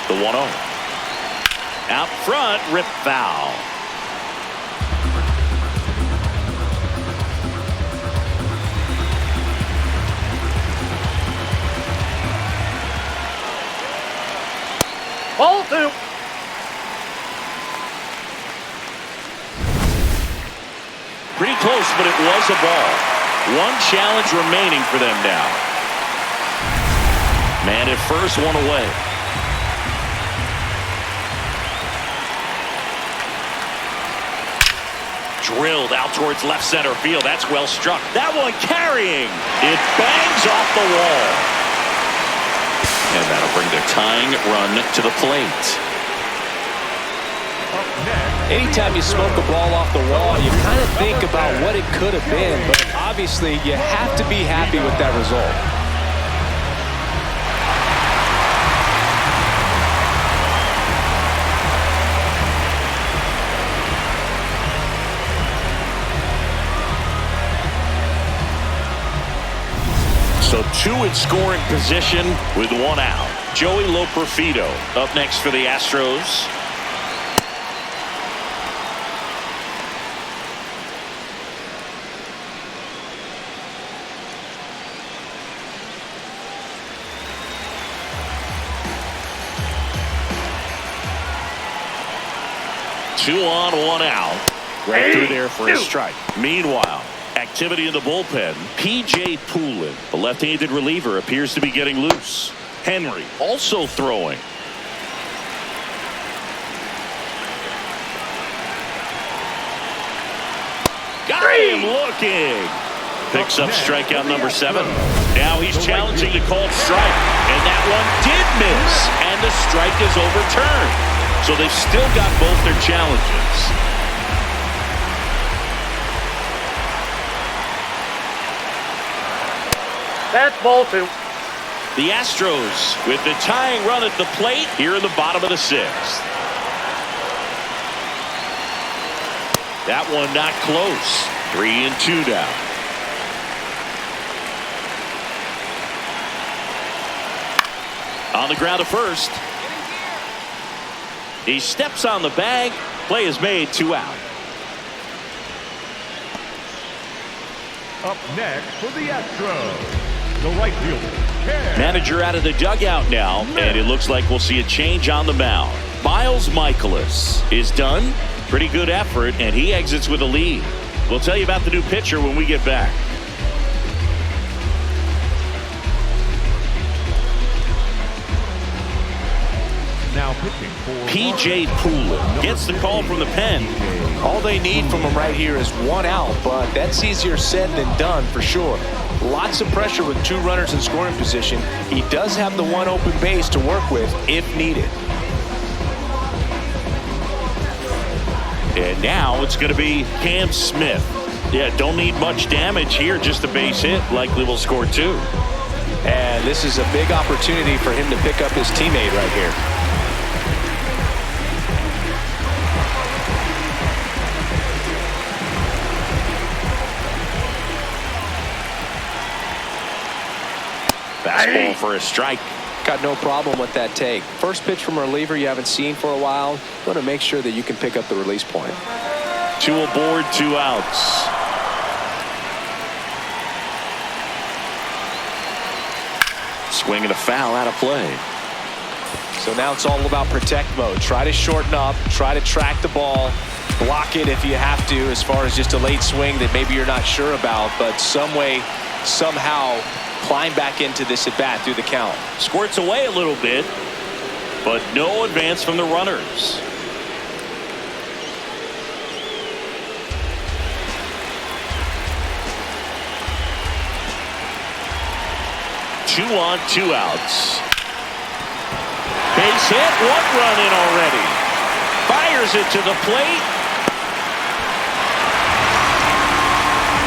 [SPEAKER 1] The 1-0. Out front, rip foul.
[SPEAKER 5] Ball 2.
[SPEAKER 1] Pretty close, but it was a ball. One challenge remaining for them now. Man at first, one away. Drilled out towards left center field. That's well struck. That one carrying. It bangs off the wall. And that'll bring their tying run to the plate.
[SPEAKER 2] Anytime you smoke a ball off the wall, you kind of think about what it could have been, but obviously you have to be happy with that result.
[SPEAKER 1] So two in scoring position with one out. Joey Loperfido up next for the Astros. Two on, one out. Right through there for a strike. Meanwhile, activity in the bullpen. P.J. Poulin, the left-handed reliever, appears to be getting loose. Henry also throwing. Got him looking. Picks up strikeout number 7. Now he's challenging the called strike. And that one did miss. And the strike is overturned. So they've still got both their challenges.
[SPEAKER 5] That's ball 2.
[SPEAKER 1] The Astros with the tying run at the plate here in the bottom of the 6th. That one not close. 3-2 now. On the ground to first. He steps on the bag. Play is made, 2 out.
[SPEAKER 3] Up next for the Astros, the right fielder.
[SPEAKER 1] Manager out of the dugout now, and it looks like we'll see a change on the mound. Miles Michaelis is done. Pretty good effort, and he exits with a lead. We'll tell you about the new pitcher when we get back.
[SPEAKER 3] Now pitching for
[SPEAKER 1] P.J. Poulin gets the call from the pen.
[SPEAKER 2] All they need from him right here is one out, but that's easier said than done for sure. Lots of pressure with 2 runners in scoring position. He does have the 1 open base to work with if needed.
[SPEAKER 1] And now it's going to be Cam Smith. Yeah, don't need much damage here, just a base hit. Likely will score 2.
[SPEAKER 2] And this is a big opportunity for him to pick up his teammate right here.
[SPEAKER 1] Fastball for a strike.
[SPEAKER 2] Got no problem with that take. First pitch from a reliever you haven't seen for a while. You want to make sure that you can pick up the release point.
[SPEAKER 1] 2 aboard, 2 outs. Swing and a foul out of play.
[SPEAKER 2] So now it's all about protect mode. Try to shorten up, try to track the ball, block it if you have to, as far as just a late swing that maybe you're not sure about, but some way, somehow climb back into this at bat through the count.
[SPEAKER 1] Squirts away a little bit, but no advance from the runners. Two on, 2 outs. Base hit, 1 run in already. Fires it to the plate.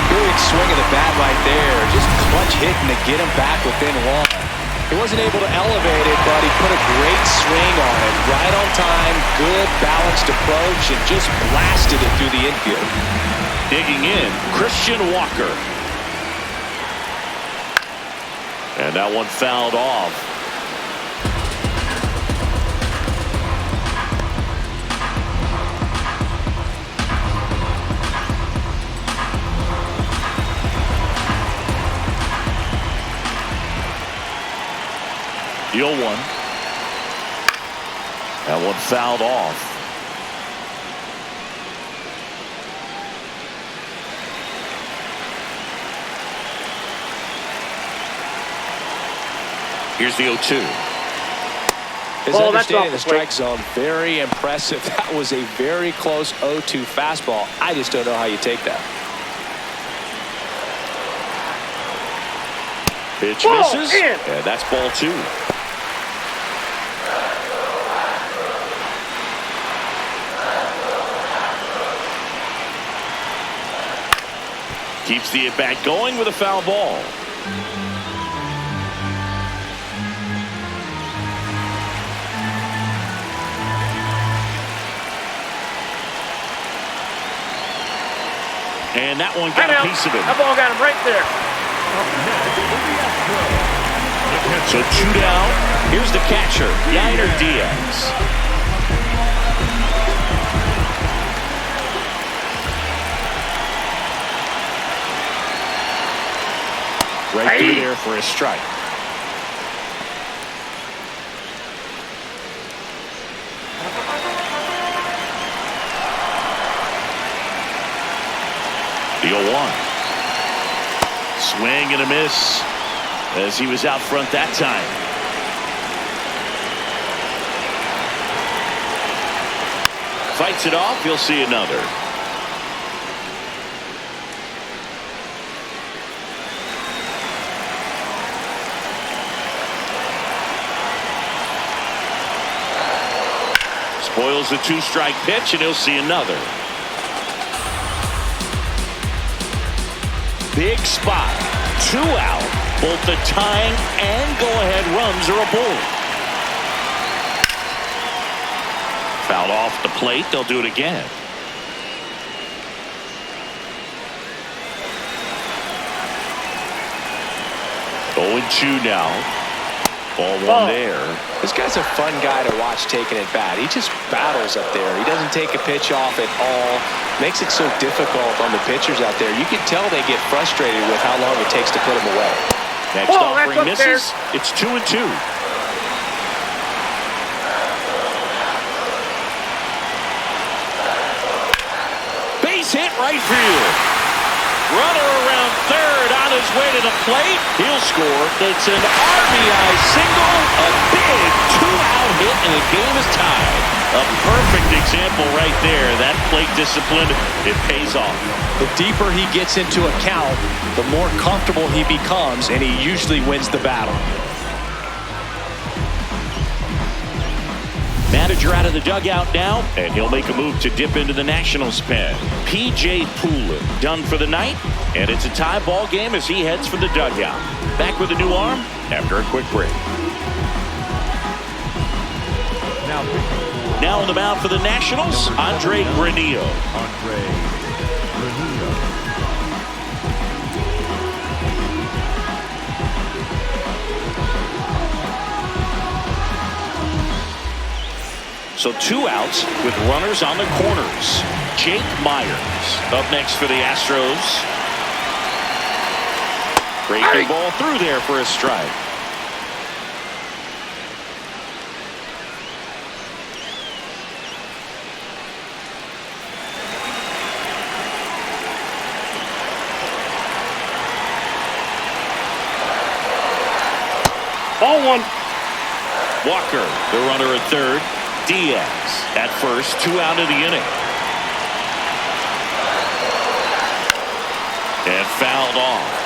[SPEAKER 2] Good swing of the bat right there. Just clutch hitting to get him back within 1. He wasn't able to elevate it, but he put a great swing on it. Right on time, good balanced approach, and just blasted it through the infield.
[SPEAKER 1] Digging in, Christian Walker. And that one fouled off. The 0-1. That one fouled off. Here's the 0-2.
[SPEAKER 2] His understanding of the strike zone, very impressive. That was a very close 0-2 fastball. I just don't know how you take that.
[SPEAKER 1] Pitch misses, and that's ball 2. Keeps the at-bat going with a foul ball. And that one got a piece of it.
[SPEAKER 5] That ball got him right there.
[SPEAKER 1] So 2 down. Here's the catcher, Yainer Diaz. Right through there for a strike. The 0-1. Swing and a miss as he was out front that time. Fights it off. You'll see another. Spoils the 2-strike pitch, and he'll see another. Big spot. 2 out. Both the tying and go-ahead runs are aboard. Fouled off the plate. They'll do it again. Going 2 now. Ball 1 there.
[SPEAKER 2] This guy's a fun guy to watch taking at bat. He just battles up there. He doesn't take a pitch off at all. Makes it so difficult on the pitchers out there. You can tell they get frustrated with how long it takes to put him away.
[SPEAKER 1] Next offering misses. It's 2-2. Base hit right field. Runner around third on his way to the plate. He'll score. It's an RBI single. A big two-out hit, and the game is tied. A perfect example right there. That plate discipline, it pays off.
[SPEAKER 2] The deeper he gets into a count, the more comfortable he becomes, and he usually wins the battle.
[SPEAKER 1] Manager out of the dugout now, and he'll make a move to dip into the Nationals pen. P.J. Poulin done for the night, and it's a tie ball game as he heads for the dugout. Back with a new arm after a quick break. Now on the mound for the Nationals, Andre Granillo. So 2 outs with runners on the corners. Jake Myers up next for the Astros. Breaking ball through there for a strike.
[SPEAKER 5] Ball 1.
[SPEAKER 1] Walker, the runner at third. Diaz at first, 2 out of the inning. And fouled off.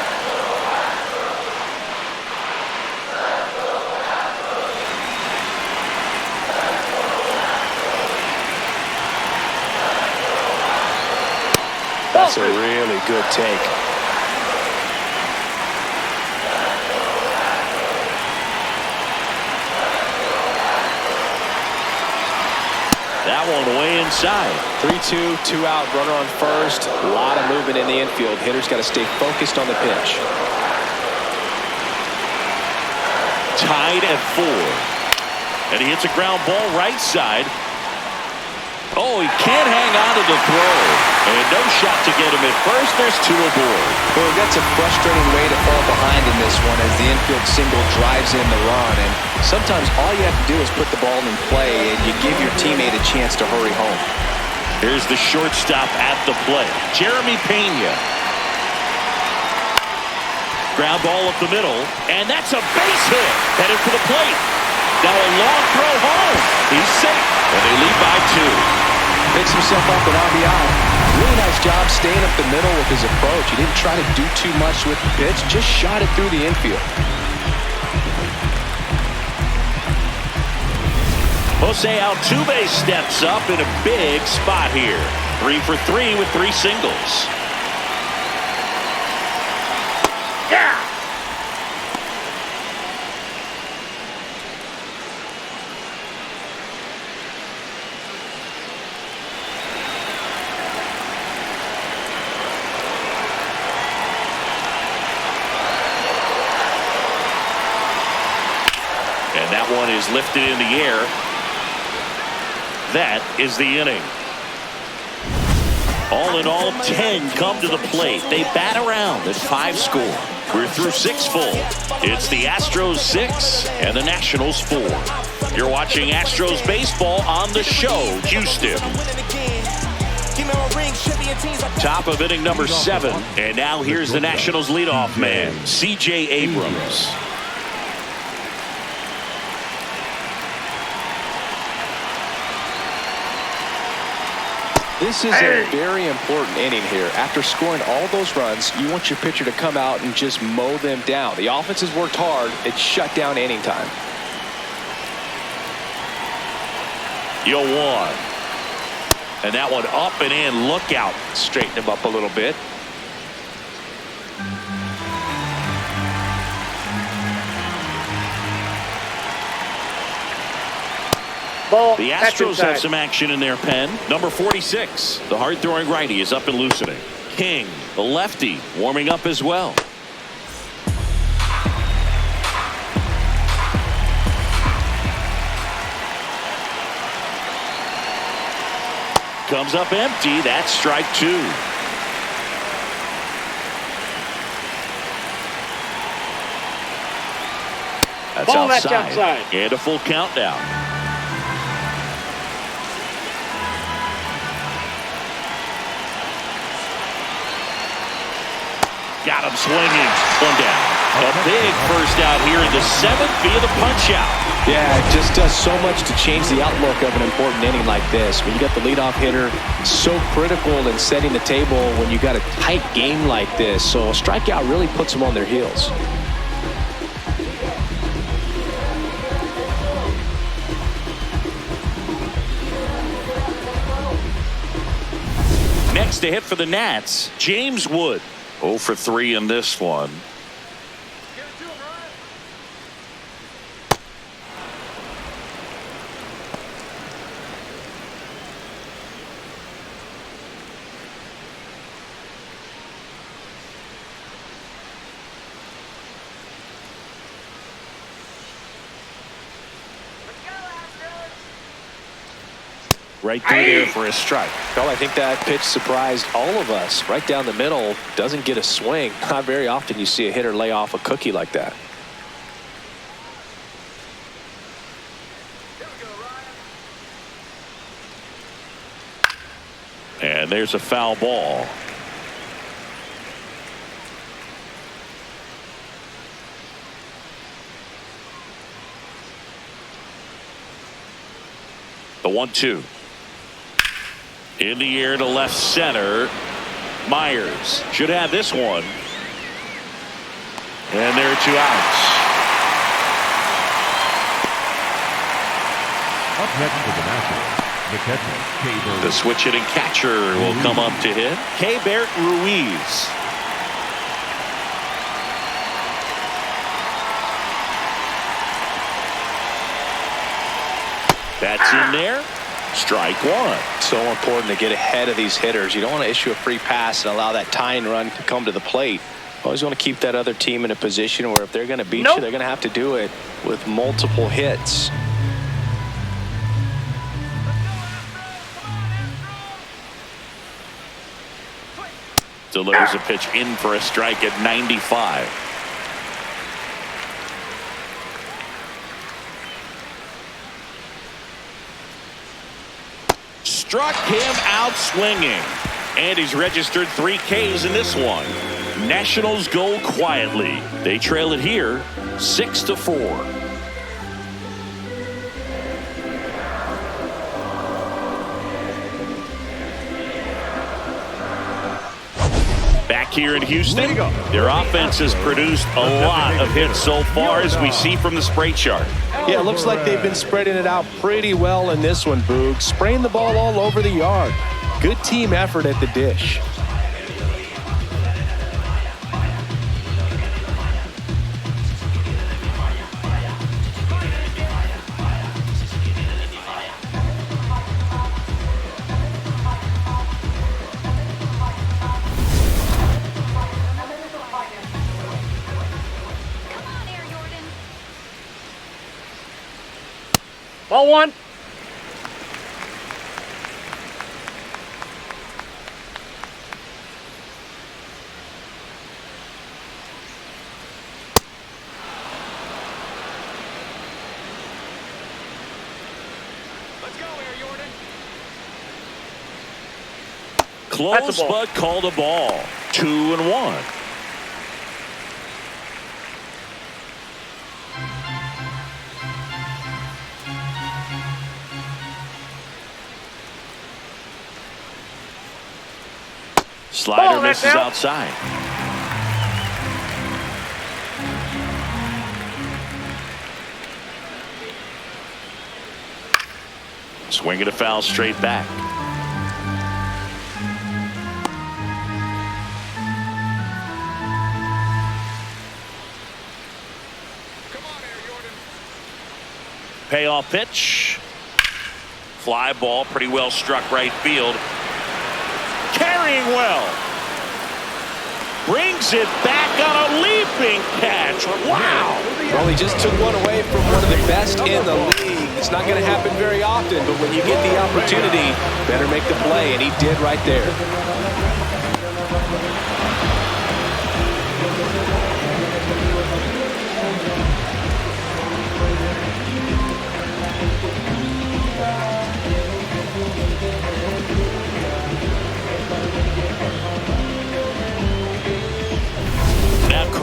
[SPEAKER 2] That's a really good take.
[SPEAKER 1] That one way inside.
[SPEAKER 2] 3-2, 2 out, runner on first. A lot of movement in the infield. Hitter's got to stay focused on the pitch.
[SPEAKER 1] Tied at 4. And he hits a ground ball right side. Oh, he can't hang on to the throw. And no shot to get him at first. There's 2 aboard.
[SPEAKER 8] Well, that's a frustrating way to fall behind in this one as the infield single drives in the run. And sometimes all you have to do is put the ball in play and you give your teammate a chance to hurry home.
[SPEAKER 1] Here's the shortstop at the plate, Jeremy Pena. Ground ball up the middle, and that's a base hit. Headed for the plate. Now a long throw home. He's safe, and they lead by 2.
[SPEAKER 2] Picks himself up an RBI. Really nice job staying up the middle with his approach. He didn't try to do too much with the pitch, just shot it through the infield.
[SPEAKER 1] Jose Altuve steps up in a big spot here. 3 for 3 with 3 singles.
[SPEAKER 5] Yeah!
[SPEAKER 1] And that one is lifted in the air. That is the inning. All in all, 10 come to the plate. They bat around at 5 score. We're through 6 full. It's the Astros 6 and the Nationals 4. You're watching Astros baseball on the show, Houston. Top of inning number 7. And now here's the Nationals leadoff man, C.J. Abrams.
[SPEAKER 2] This is a very important inning here. After scoring all those runs, you want your pitcher to come out and just mow them down. The offense has worked hard. It's shut down inning time.
[SPEAKER 1] 0-1. And that one up and in. Look out. Straighten him up a little bit.
[SPEAKER 5] Ball.
[SPEAKER 1] The Astros have some action in their pen. Number 46, the hard-throwing righty, is up and loosening. King, the lefty, warming up as well. Comes up empty. That's strike 2. That's
[SPEAKER 5] Ball,
[SPEAKER 1] outside.
[SPEAKER 5] that's outside.
[SPEAKER 1] And a full count now. Got him swinging. One down. A big first out here in the 7th via the punch out.
[SPEAKER 2] Yeah, it just does so much to change the outlook of an important inning like this. When you got the leadoff hitter, so critical in setting the table when you got a tight game like this. So a strikeout really puts them on their heels.
[SPEAKER 1] Next to hit for the Nats, James Wood. 0 for 3 in this one. Right through there for a strike.
[SPEAKER 2] Well, I think that pitch surprised all of us. Right down the middle, doesn't get a swing. Not very often you see a hitter lay off a cookie like that.
[SPEAKER 1] And there's a foul ball. The 1-2. In the air to left center. Myers should have this one. And there are 2 outs.
[SPEAKER 3] Up next for the Nationals, the catcher, K-Bird.
[SPEAKER 1] The switch hitting catcher will come up to hit. K-Bert Ruiz. That's in there. Strike one.
[SPEAKER 2] So important to get ahead of these hitters. You don't want to issue a free pass and allow that tying run to come to the plate. Always want to keep that other team in a position where if they're going to beat you, they're going to have to do it with multiple hits.
[SPEAKER 1] Delivers a pitch in for a strike at 95. Struck him out swinging. And he's registered 3 Ks in this one. Nationals go quietly. They trail it here 6-4. Back here in Houston, their offense has produced a lot of hits so far, as we see from the spray chart.
[SPEAKER 2] Yeah, it looks like they've been spreading it out pretty well in this one, Boog. Spraying the ball all over the yard. Good team effort at the dish.
[SPEAKER 5] Ball 1.
[SPEAKER 1] Close, but called a ball. 2-1. Slider misses outside. Swinging a foul straight back. Payoff pitch. Fly ball, pretty well struck right field. Carrying well. Brings it back on a leaping catch. Wow.
[SPEAKER 2] Well, he just took one away from one of the best in the league. It's not going to happen very often, but when you get the opportunity, better make the play, and he did right there.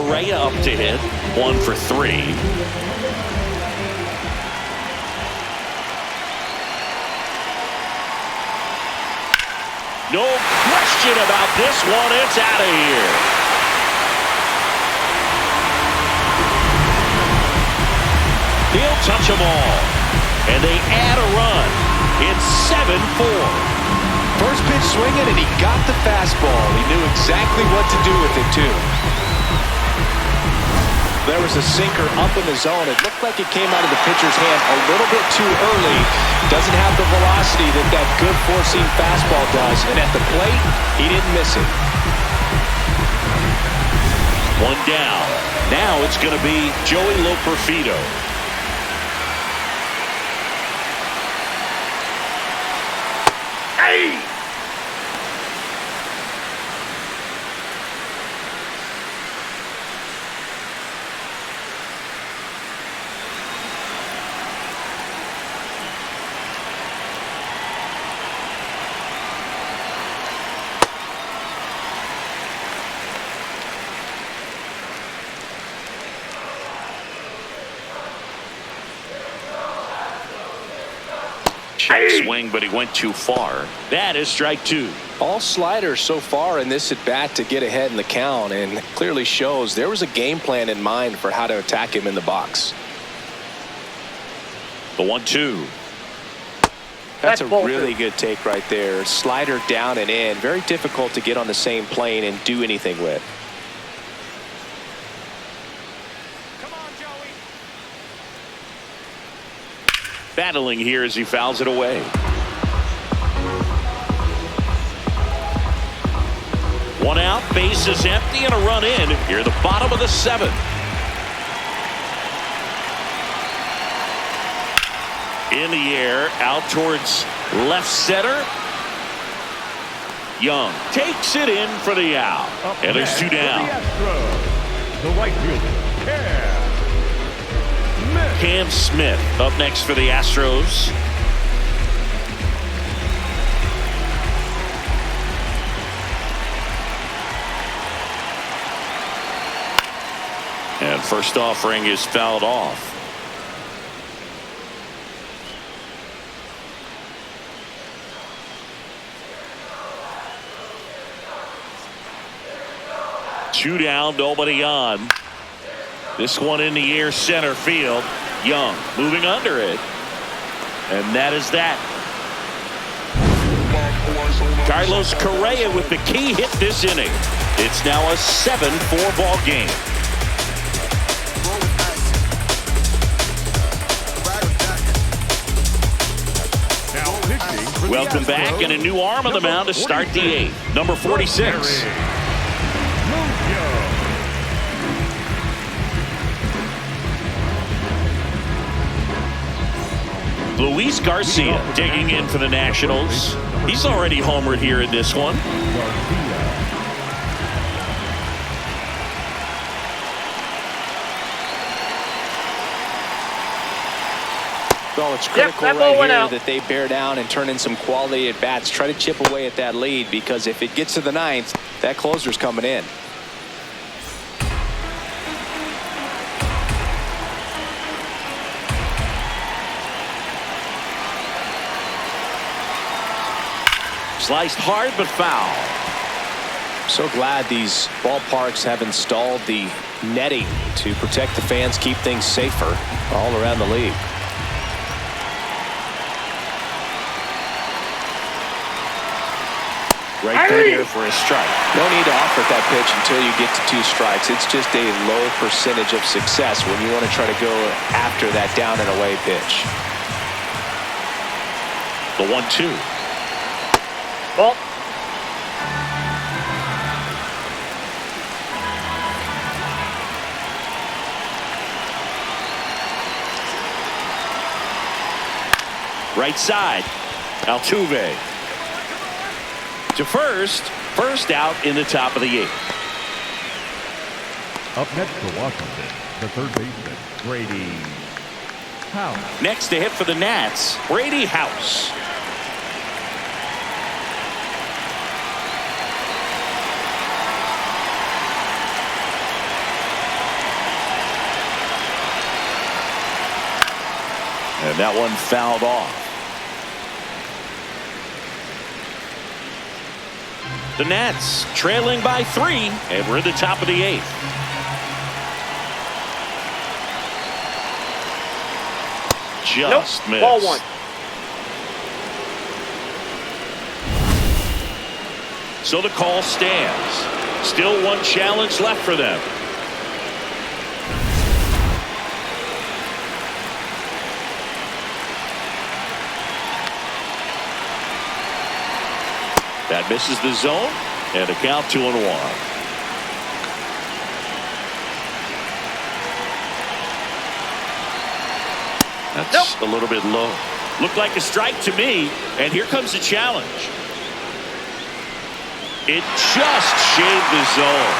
[SPEAKER 1] Correa up to hit. 1 for 3. No question about this one. It's out of here. He'll touch them all. And they add a run. It's 7-4.
[SPEAKER 2] First pitch swinging, and he got the fastball. He knew exactly what to do with it, too. There was a sinker up in the zone. It looked like it came out of the pitcher's hand a little bit too early. Doesn't have the velocity that good four-seam fastball does. And at the plate, he didn't miss it.
[SPEAKER 1] 1 down. Now it's going to be Joey Loperfido. Hey! Check swing, but he went too far. That is strike 2.
[SPEAKER 2] All sliders so far in this at-bat to get ahead in the count, and clearly shows there was a game plan in mind for how to attack him in the box.
[SPEAKER 1] The 1-2.
[SPEAKER 2] That's a really good take right there. Slider down and in. Very difficult to get on the same plane and do anything with.
[SPEAKER 1] Battling here as he fouls it away. 1 out, base is empty, and a run in. Here the bottom of the 7th. In the air, out towards left center. Young takes it in for the out. And there's 2 down.
[SPEAKER 3] The right fielder,
[SPEAKER 1] Cam Smith up next for the Astros. And first offering is fouled off. Two down, nobody on. This one in the air, center field. Young moving under it. And that is that. Carlos Correa with the key hit this inning. It's now a 7-4 ball game. Welcome back, and a new arm on the mound to start the 8th. Number 46. Luis Garcia digging in for the Nationals. He's already homered here in this one.
[SPEAKER 2] Well, it's critical right here that they bear down and turn in some quality at bats. Try to chip away at that lead, because if it gets to the 9th, that closer's coming in.
[SPEAKER 1] Sliced hard but foul.
[SPEAKER 2] So glad these ballparks have installed the netting to protect the fans, keep things safer all around the league.
[SPEAKER 1] Right there here for a strike.
[SPEAKER 2] No need to offer that pitch until you get to 2 strikes. It's just a low percentage of success when you want to try to go after that down and away pitch.
[SPEAKER 1] The 1-2.
[SPEAKER 5] Ball.
[SPEAKER 1] Right side. Altuve. To first out in the top of the 8th.
[SPEAKER 3] Up next for Washington, the third baseman, Brady House.
[SPEAKER 1] Next to hit for the Nats, Brady House. And that one fouled off. The Nats trailing by 3, and we're in the top of the 8th. Just missed.
[SPEAKER 5] Ball 1.
[SPEAKER 1] So the call stands. Still one challenge left for them. That misses the zone, and a count 2-1. That's a little bit low. Looked like a strike to me, and here comes the challenge. It just shaved the zone,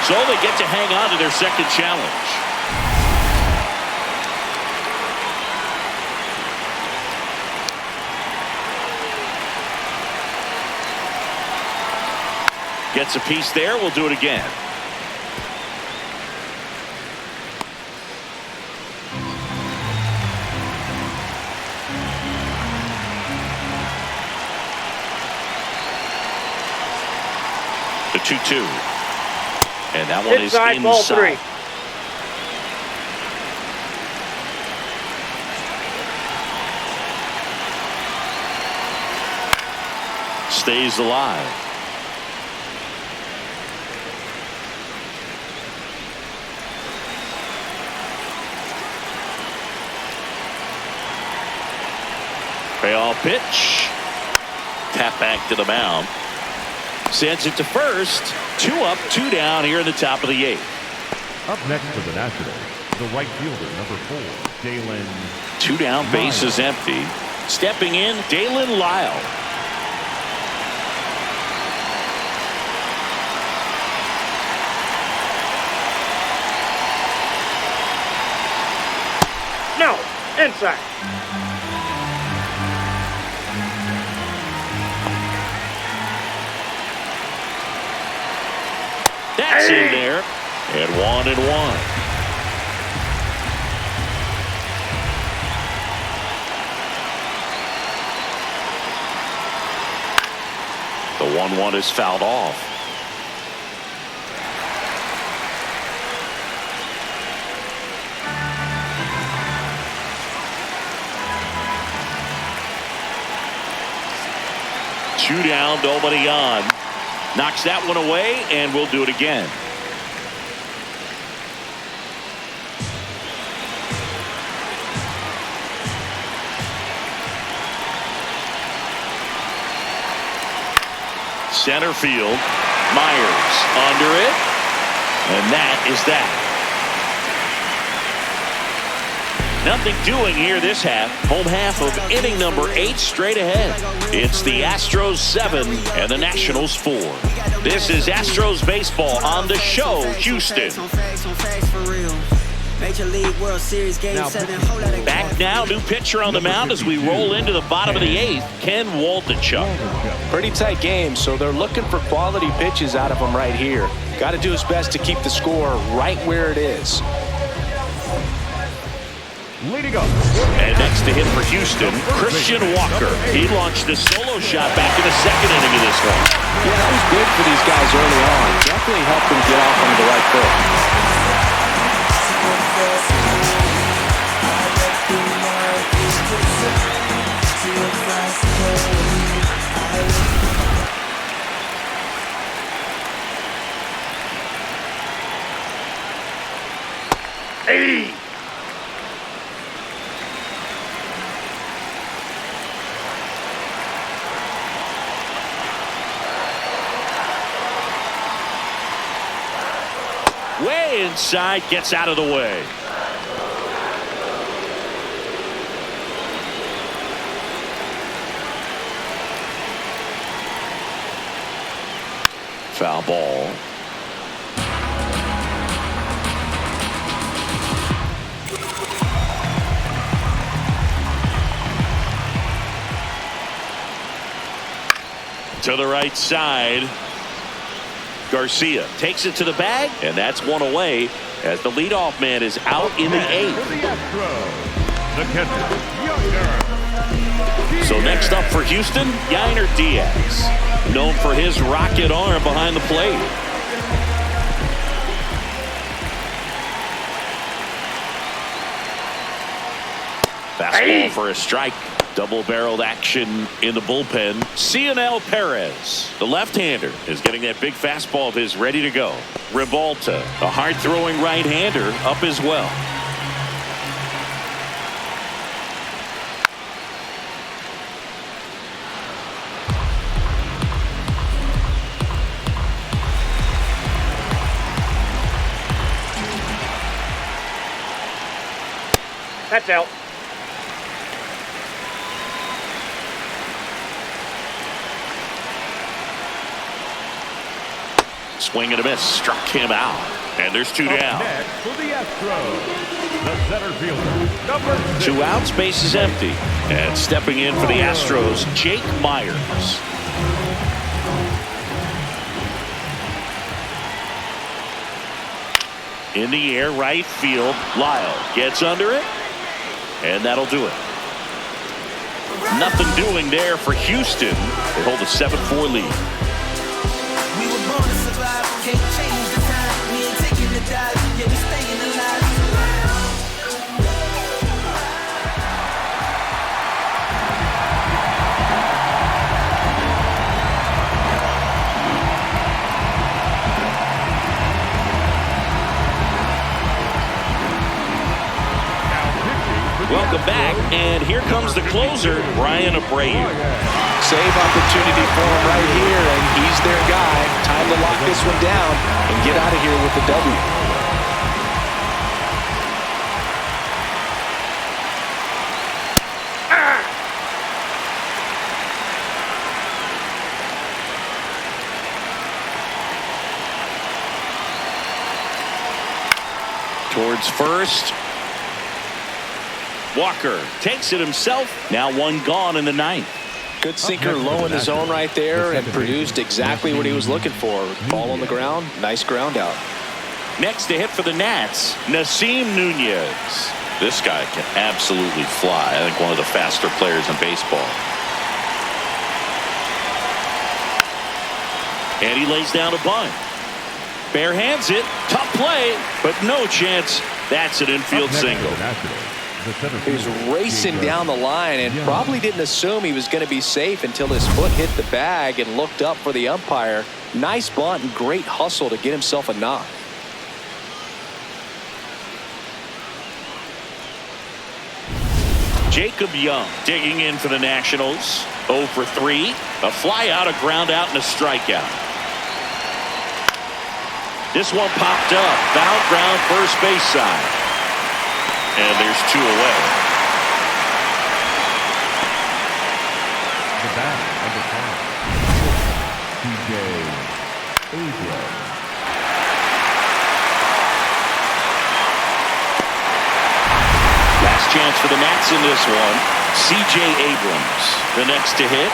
[SPEAKER 1] so they get to hang on to their second challenge. Gets a piece there. We'll do it again. The 2-2. And that one is
[SPEAKER 5] Inside, ball 3.
[SPEAKER 1] Stays alive. Payoff pitch. Tap back to the mound. Sends it to first. 2 up, 2 down here in the top of the 8th.
[SPEAKER 3] Up next for the Nationals, the right fielder, number 4, Dalen.
[SPEAKER 1] 2 down, base is empty. Stepping in, Dalen Lyle.
[SPEAKER 5] No. Inside.
[SPEAKER 1] That's in there. And 1-1. The 1-1 is fouled off. Two down, nobody on. Knocks that one away, and we'll do it again. Center field. Myers under it. And that is that. Nothing doing here this half. Home half of inning number 8 straight ahead. It's the Astros 7 and the Nationals 4. This is Astros baseball on the show, Houston.
[SPEAKER 7] Major League World Series Game 7.
[SPEAKER 1] Back now, new pitcher on the mound as we roll into the bottom of the 8th, Ken Waldichuk.
[SPEAKER 2] Pretty tight game, so they're looking for quality pitches out of him right here. Got to do his best to keep the score right where it is.
[SPEAKER 3] Leading up.
[SPEAKER 1] And next to him for Houston, Christian Walker. He launched a solo shot back in the second inning of this one.
[SPEAKER 2] Yeah, that was big for these guys early on. Definitely helped them get off on the right foot.
[SPEAKER 5] Hey!
[SPEAKER 1] Way inside, gets out of the way. Foul ball. To the right side. Garcia takes it to the bag, and that's one away as the leadoff man is out in the 8th.
[SPEAKER 3] The catcher, Younger.
[SPEAKER 1] So next up for Houston, Yainer Diaz, known for his rocket arm behind the plate. Fastball for a strike. Double-barreled action in the bullpen. Cionel Perez, the left-hander, is getting that big fastball of his ready to go. Ribalta, a hard-throwing right-hander, up as well.
[SPEAKER 5] That's out.
[SPEAKER 1] Swing and a miss, struck him out. And there's two down.
[SPEAKER 3] Next for the Astros, the center fielder, number 6.
[SPEAKER 1] 2 outs, base is empty. And stepping in for the Astros, Jake Myers. In the air, right field. Lyle gets under it. And that'll do it. Nothing doing there for Houston. They hold a 7-4 lead.
[SPEAKER 6] We were born to survive, can't change the time. We ain't taking the dive, yeah, we staying alive.
[SPEAKER 1] Welcome back, and here comes the closer, Brian Abreu.
[SPEAKER 8] Save opportunity for him right here, and he's their guy. Time to lock this one down and get out of here with the W.
[SPEAKER 1] Towards first. Walker takes it himself. Now one gone in the 9th.
[SPEAKER 8] Good sinker low in the zone right there and produced exactly what he was looking for. Ball on the ground, nice ground out.
[SPEAKER 1] Next to hit for the Nats, Nasim Nunez. This guy can absolutely fly. I think one of the faster players in baseball. And he lays down a bunt. Bare hands it, tough play, but no chance. That's an infield single.
[SPEAKER 8] He was racing down the line and probably didn't assume he was going to be safe until his foot hit the bag and looked up for the umpire. Nice bunt and great hustle to get himself a knock.
[SPEAKER 1] Jacob Young digging in for the Nationals. 0 for 3. A fly out, a ground out, and a strikeout. This one popped up. Foul ground, first base side. And there's 2 away.
[SPEAKER 3] The batter, number 5, TJ Abrams.
[SPEAKER 1] Last chance for the Nats in this one. C.J. Abrams, the next to hit.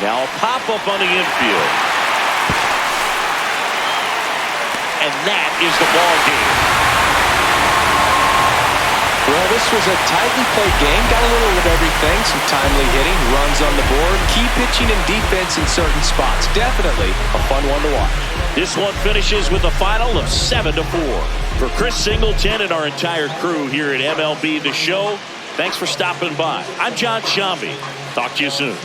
[SPEAKER 1] Now a pop-up on the infield. And that is the ball game.
[SPEAKER 8] Well, this was a tightly played game. Got a little of everything. Some timely hitting, runs on the board, key pitching and defense in certain spots. Definitely a fun one to watch.
[SPEAKER 1] This one finishes with a final of 7-4. For Chris Singleton and our entire crew here at MLB The Show, thanks for stopping by. I'm John Shambi. Talk to you soon.